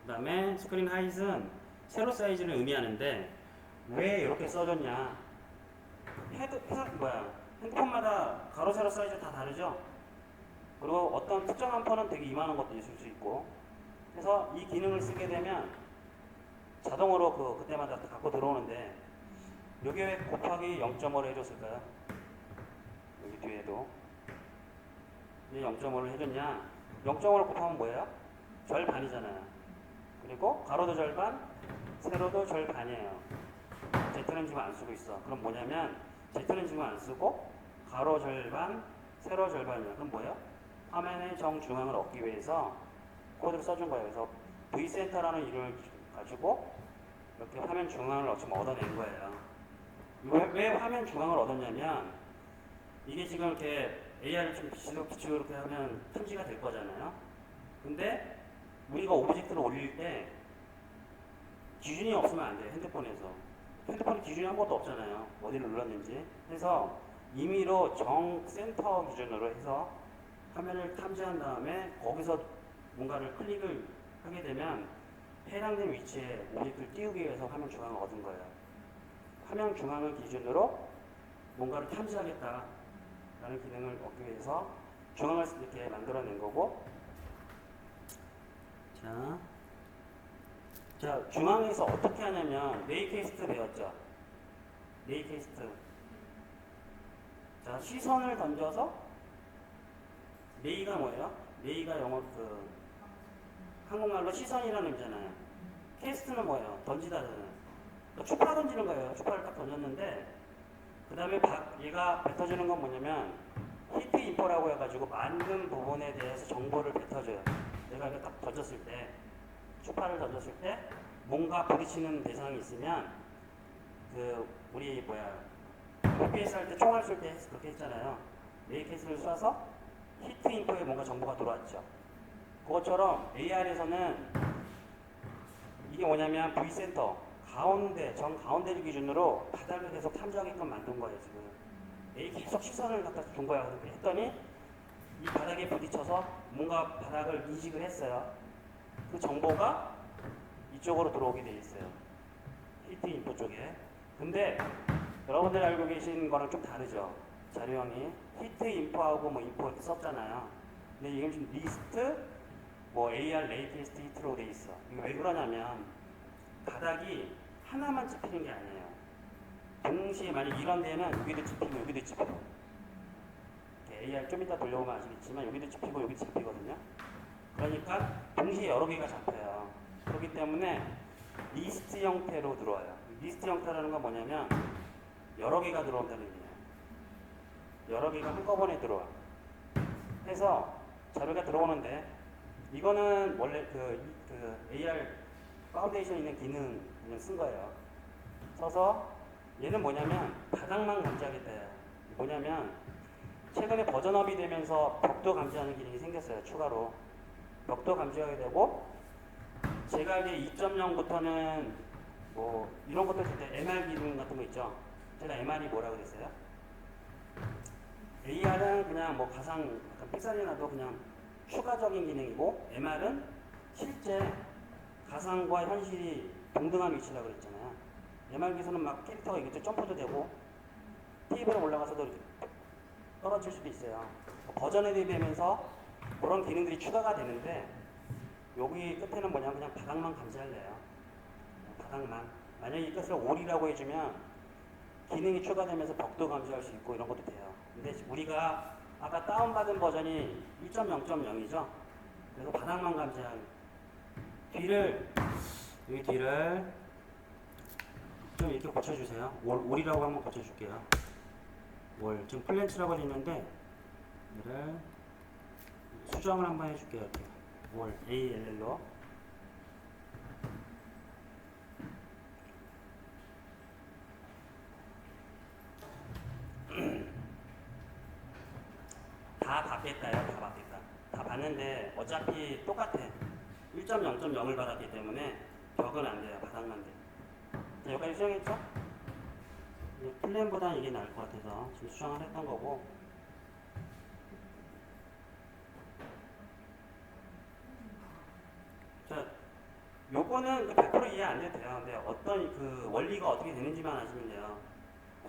그 다음에 스크린 하이트는 세로 사이즈를 의미하는데 왜 이렇게 써줬냐? 핸드폰마다 가로 세로 사이즈 다 다르죠? 그리고 어떤 특정한 폰은 되게 이만한 것도 있을 수 있고, 그래서 이 기능을 쓰게 되면 자동으로 그때마다 갖고 들어오는데, 여기 왜 곱하기 0.5를 해줬을까요? 여기 뒤에도 왜 0.5를 해줬냐? 0.5를 곱하면 뭐예요? 절반이잖아요. 그리고 가로도 절반, 세로도 절반이에요. Z는 지금 안 쓰고 있어. 그럼 뭐냐면 Z는 지금 안 쓰고 가로 절반, 세로 절반이야. 그럼 뭐예요? 화면의 정중앙을 얻기 위해서 코드를 써준 거예요. 그래서 V센터라는 이름을 가지고 이렇게 화면 중앙을 지금 얻어낸 거예요. 왜 화면 중앙을 얻었냐면 이게 지금 이렇게 AR을 좀 비추고 이렇게 하면 탐지가 될 거잖아요. 근데 우리가 오브젝트를 올릴 때 기준이 없으면 안 돼요. 핸드폰에 기준이 아무것도 없잖아요. 어디를 눌렀는지. 그래서 임의로 정센터 기준으로 해서 화면을 탐지한 다음에 거기서 뭔가를 클릭을 하게 되면 해당된 위치에 오브젝트를 띄우기 위해서 화면 중앙을 얻은 거예요. 화면 중앙을 기준으로 뭔가를 탐지하겠다라는 기능을 얻기 위해서 중앙을 이렇게 만들어낸 거고, 자, 중앙에서 어떻게 하냐면 레이캐스트 배웠죠? 레이캐스트. 자, 시선을 던져서 레이가 뭐예요? 레이가 영어 한국말로 시선이라는 의미잖아요. 캐스트는 뭐예요? 던지다잖아요. 그러니까 추파 던지는 거예요. 추파를 딱 던졌는데 그 다음에 얘가 뱉어주는 건 뭐냐면 히트 인포라고 해가지고 만든 부분에 대해서 정보를 뱉어줘요. 내가 이거 딱 던졌을 때, 추파를 던졌을 때 뭔가 부딪히는 대상이 있으면 우리 FPS 할 때 총알 쏠 때 그렇게 했잖아요. 레이캐스를 쏴서 히트 인포에 뭔가 정보가 들어왔죠. 그것처럼 AR에서는 이게 뭐냐면 V센터 정가운데를 기준으로 바닥을 계속 탐지하게끔 만든 거예요. 지금 계속 시선을 갖다 준 거야. 했더니 이 바닥에 부딪혀서 뭔가 바닥을 인식을 했어요. 그 정보가 이쪽으로 들어오게 돼 있어요. 히트 인포 쪽에. 근데 여러분들이 알고 계신 거랑 좀 다르죠. 자료형이 히트 인포하고 인포 이렇게 썼잖아요. 근데 이건 지금 리스트 AR 레이캐스트 히트로 돼 있어. 이거 왜 그러냐면 바닥이 하나만 찝히는 게 아니에요. 동시에 만약 이런 데는 여기도 찝히고 여기도 찝히고, AR 좀 이따 돌려보면 아시겠지만 여기도 찝히고 여기도 찝히거든요. 그러니까 동시에 여러 개가 잡혀요. 그렇기 때문에 리스트 형태로 들어와요. 리스트 형태라는 건 뭐냐면 여러 개가 들어온다는 얘기예요. 여러 개가 한꺼번에 들어와. 해서 자료가 들어오는데 이거는 원래 AR 파운데이션 있는 기능 그냥 쓴 거예요. 써서 얘는 뭐냐면 바닥만 감지하겠다. 뭐냐면 최근에 버전업이 되면서 벽도 감지하는 기능이 생겼어요. 추가로 벽도 감지하게 되고, 제가 알기에 2.0부터는 이런 것도 있을 때 MR 기능 같은 거 있죠. 제가 MR이 뭐라고 그랬어요? AR은 그냥 가상 픽셀이나도 그냥 추가적인 기능이고, MR은 실제 가상과 현실이 동등한 위치라고 그랬잖아요. MR 기술은 캐릭터가 이렇게 점프도 되고 테이블에 올라가서도 이렇게 떨어질 수도 있어요. 버전에 대비하면서 그런 기능들이 추가가 되는데, 여기 끝에는 뭐냐면 그냥 바닥만 감지할래요. 바닥만. 만약에 이것을 올이라고 해주면 기능이 추가되면서 벽도 감지할 수 있고 이런 것도 돼요. 근데 우리가 아까 다운받은 버전이 1.0.0이죠. 그래서 바닥만 감지할 여기 뒤를 좀 이렇게 고쳐주세요. 올이라고 한번 고쳐줄게요. 지금 플랜츠라고 있는데 얘를 수정을 한번 해줄게요. 이렇게 ALL로. 다 봤겠다요. 다 봤는데 어차피 똑같아. 1.0.0을 받았기 때문에 벽은 안 돼요. 바닥만 돼. 자, 여기까지 수정했죠? 플랜보다는 이게 나을 것 같아서 지금 수정을 했던 거고. 자, 요거는 100% 이해 안 돼도 돼요. 근데 어떤 그 원리가 어떻게 되는지만 아시면 돼요.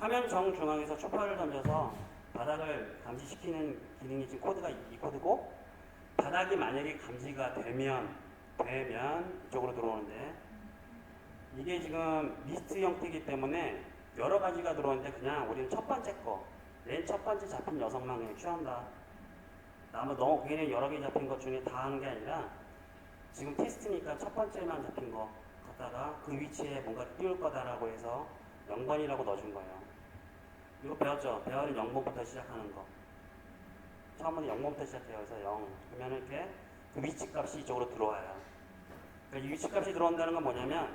화면 정중앙에서 초파를 던져서 바닥을 감지시키는 기능이 지금 코드가 이 코드고, 바닥이 만약에 감지가 되면 이쪽으로 들어오는데, 이게 지금 리스트 형태이기 때문에 여러 가지가 들어오는데 그냥 우리는 첫 번째 거, 맨 첫 번째 잡힌 녀석만 그냥 취한다. 너무 괜히 여러 개 잡힌 것 중에 다 하는 게 아니라 지금 테스트니까 첫 번째만 잡힌 거 갖다가 그 위치에 뭔가 띄울 거다라고 해서 0번이라고 넣어준 거예요. 이거 배웠죠? 배열은 0번부터 시작하는 거. 처음에는 0번부터 시작해요. 그래서 0. 그러면 이렇게 그 위치 값이 이쪽으로 들어와요. 그러니까 이 위치 값이 들어온다는 건 뭐냐면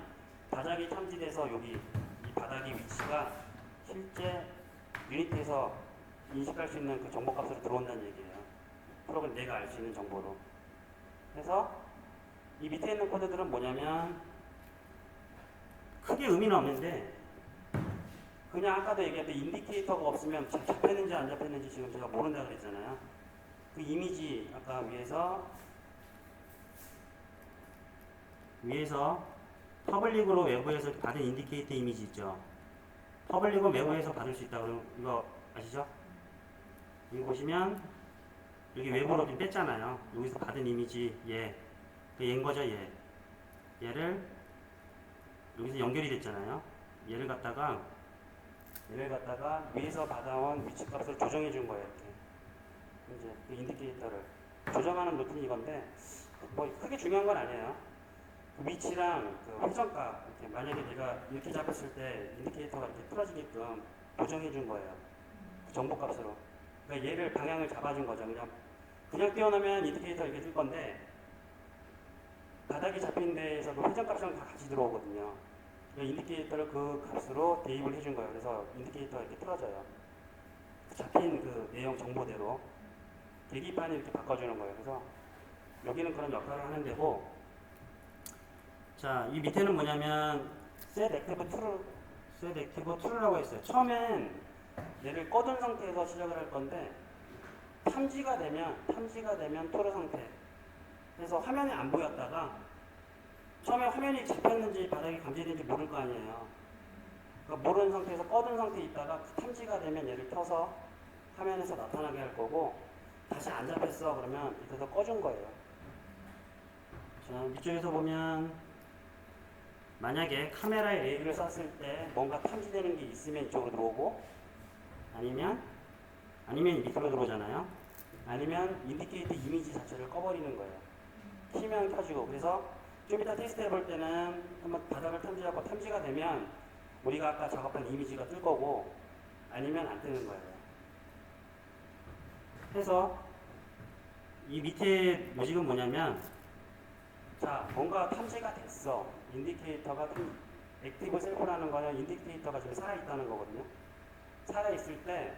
바닥이 탐지돼서 여기 이 바닥의 위치가 실제 유니트에서 인식할 수 있는 그 정보 값으로 들어온다는 얘기예요. 프로그램 내가 알 수 있는 정보로. 그래서 이 밑에 있는 코드들은 뭐냐면 크게 의미는 없는데 그냥 아까도 얘기했던 인디케이터가 없으면 잡혔는지 안 잡혔는지 지금 제가 모른다 그랬잖아요. 그 이미지 아까 위에서 퍼블릭으로 외부에서 받은 인디케이터 이미지 있죠. 퍼블릭은 외부에서 받을 수 있다. 그럼 이거 아시죠? 여기 보시면 여기 외부로 좀 뺐잖아요. 여기서 받은 이미지 얘인 거죠. 얘를 여기서 연결이 됐잖아요. 얘를 갖다가 위에서 받아온 위치값을 조정해 준 거예요. 이렇게 이제 그 인디케이터를 조정하는 루틴이 이건데 뭐 크게 중요한 건 아니에요. 그 위치랑 그 회전값 이렇게 만약에 내가 이렇게 잡았을 때 인디케이터가 이렇게 틀어지게끔 조정해 준 거예요. 그 정보값으로. 그러니까 얘를 방향을 잡아준 거죠. 그냥 띄워놓으면 인디케이터 이렇게 뜰 건데 바닥이 잡힌 데에서도 회전값이랑 다 같이 들어오거든요. 인디케이터를 그 값으로 대입을 해준 거예요. 그래서 인디케이터가 이렇게 틀어져요. 잡힌 그 내용 정보대로 계기판을 이렇게 바꿔주는 거예요. 그래서 여기는 그런 역할을 하는 데고, 자, 이 밑에는 뭐냐면 set active true라고 했어요. 처음엔 얘를 꺼둔 상태에서 시작을 할 건데 탐지가 되면 true 상태. 그래서 화면에 안 보였다가 처음에 화면이 잡혔는지 바닥이 감지되는지 모를 거 아니에요. 그러니까 모르는 상태에서 꺼둔 상태에 있다가 탐지가 되면 얘를 켜서 화면에서 나타나게 할 거고, 다시 안 잡혔어 그러면 밑에서 꺼준 거예요. 자, 위쪽에서 보면 만약에 카메라에 레이를 쐈을 때 뭔가 탐지되는 게 있으면 이쪽으로 들어오고, 아니면 밑으로 들어오잖아요. 아니면 인디케이터 이미지 자체를 꺼버리는 거예요. 키면 켜지고. 그래서 좀 이따 테스트 해볼 때는 한번 바닥을 탐지하고 탐지가 되면 우리가 아까 작업한 이미지가 뜰 거고, 아니면 안 뜨는 거예요. 해서 이 밑에 로직은 뭐냐면, 자, 뭔가 탐지가 됐어. 인디케이터가 액티브 셀프라는 거는 인디케이터가 지금 살아있다는 거거든요. 살아있을 때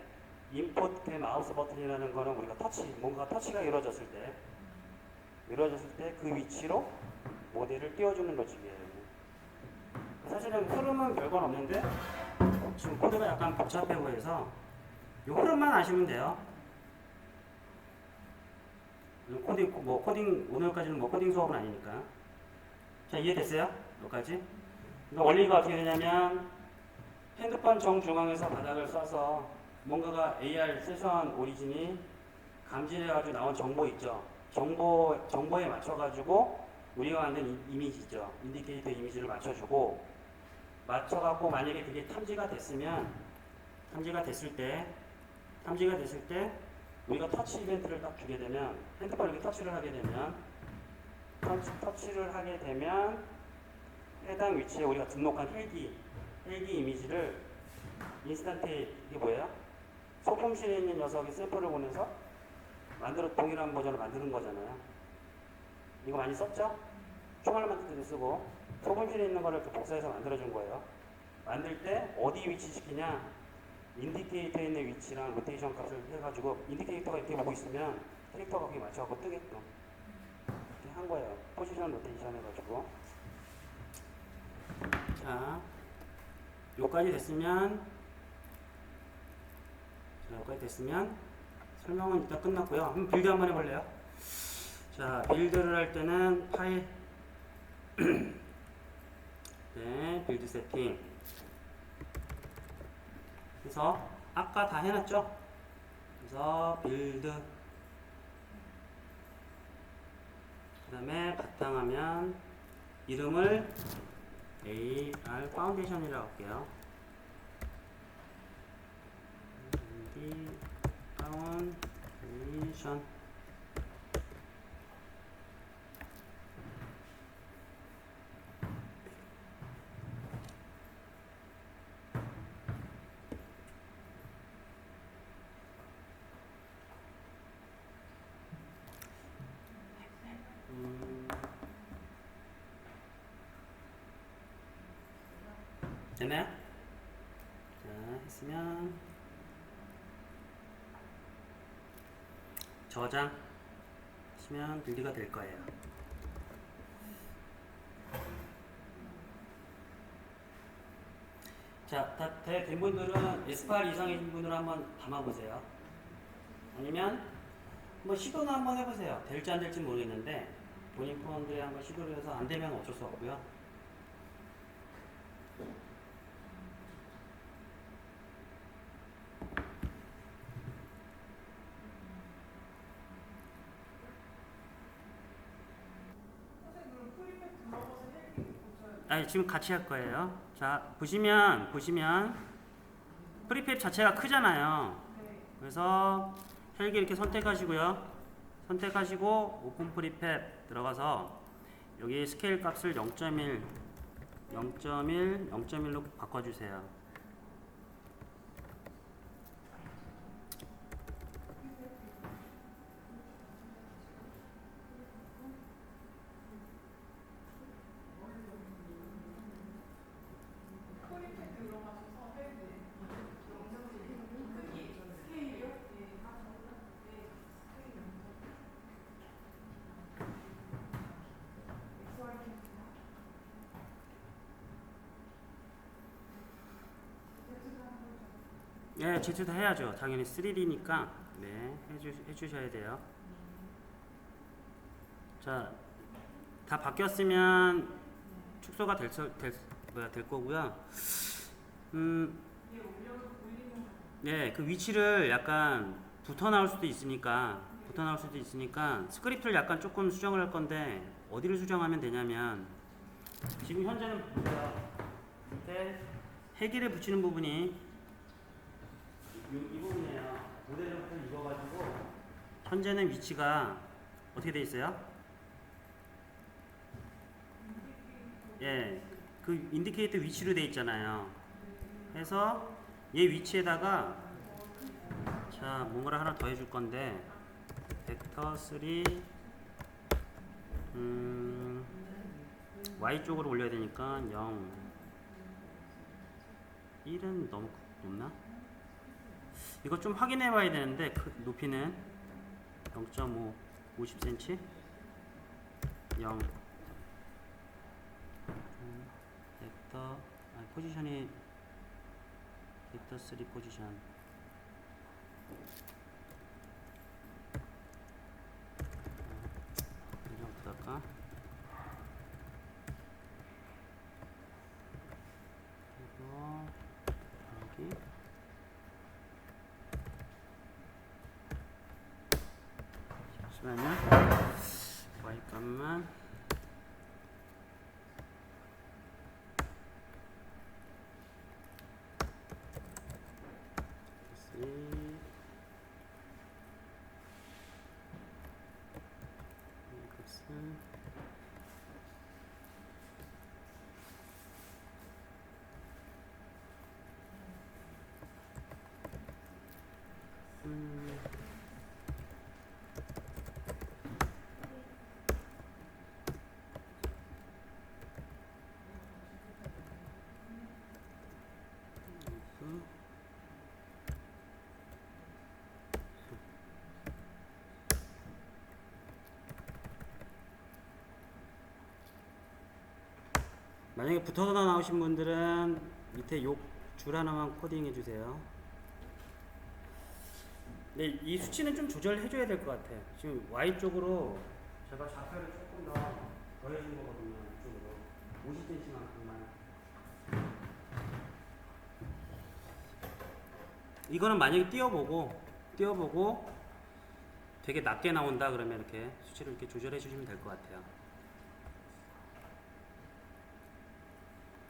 인풋 그 마우스 버튼이라는 거는 우리가 뭔가 터치가 이루어졌을 때 그 위치로 모델을 띄워주는 로직이에요. 사실은 흐름은 별건 없는데 지금 코드가 약간 복잡해 보여서 이 흐름만 아시면 돼요. 코딩 오늘까지는 코딩 수업은 아니니까. 자, 이해됐어요? 여기까지. 그러니까 원리가 어떻게 되냐면 핸드폰 정중앙에서 바닥을 쏴서 뭔가가 AR 세션 오리진이 감지해가지고 나온 정보 있죠. 정보에 맞춰가지고 우리가 만든 이미지 있죠. 인디케이터 이미지를 맞춰갖고 만약에 그게 탐지가 됐을 때 우리가 터치 이벤트를 딱 주게 되면, 핸드폰을 이렇게 터치를 하게 되면 해당 위치에 우리가 등록한 헬기 이미지를 인스턴트에, 이게 뭐예요? 소품실에 있는 녀석이 샘플을 보내서 동일한 버전을 만드는 거잖아요. 이거 많이 썼죠? 총알 만들 때도 쓰고 소품실에 있는 거를 이렇게 복사해서 만들어준 거예요. 만들 때 어디 위치시키냐? 인디케이터에 있는 위치랑 로테이션 값을 해가지고 인디케이터가 이렇게 보고 있으면 캐릭터가 거기 맞춰갖고 뜨게끔. 한 거예요. 포지션 로테이션 해가지고. 자, 요까지 됐으면, 설명은 일단 끝났고요. 한번 빌드 한번 해볼래요? 자, 빌드를 할 때는 파일, 네, 빌드 세팅. 그래서 아까 다 해놨죠? 그래서 빌드. 그 다음에 바탕화면 이름을 AR 파운데이션이라고 할게요. 파운데이션. 됐나요? 자, 했으면 저장 하시면 빌드가 될 거예요. 자, 다 된 분들은 S8 이상인 분으로 한번 담아보세요. 아니면 한번 시도는 한번 해보세요. 될지 안 될지 모르겠는데 본인 폰들에 한번 시도를 해서 안 되면 어쩔 수 없고요. 아니, 지금 같이 할 거예요. 자, 보시면 프리팹 자체가 크잖아요. 그래서 헬기 이렇게 선택하시고요. 선택하시고 오픈 프리팹 들어가서 여기 스케일 값을 0.1, 0.1로 바꿔주세요. 예, 제출도 해야죠. 당연히 3D니까 네, 해주셔야 돼요. 자, 다 바뀌었으면 축소가 될 거고요. 네, 그 위치를 약간 붙어 나올 수도 있으니까 스크립트를 약간 조금 수정을 할 건데 어디를 수정하면 되냐면 지금 현재는 보세요. 밑에 해기를 붙이는 부분이 이 부분이에요. 모델부터 입어가지고 현재는 위치가 어떻게 돼 있어요? 예, 그 인디케이터 위치로 돼 있잖아요. 해서 얘 위치에다가 자, 뭔가를 하나 더 해줄 건데 벡터 3 Y 쪽으로 올려야 되니까 0 1은 너무 높나? 이거 좀 확인해 봐야 되는데 그 높이는 0.5 50cm 0 벡터 포지션이 벡터 3 포지션 이정도 할까? 그리고 여기 잠시만요. Y 값만 만약에 붙어서 나오신 분들은 밑에 요 줄 하나만 코딩해 주세요. 근데 이 수치는 좀 조절해 줘야 될 것 같아. 지금 Y 쪽으로 제가 좌표를 조금 더 더해준 거거든요. 이쪽으로 50cm만큼만. 이거는 만약에 띄워보고 되게 낮게 나온다 그러면 이렇게 수치를 이렇게 조절해 주시면 될 것 같아요.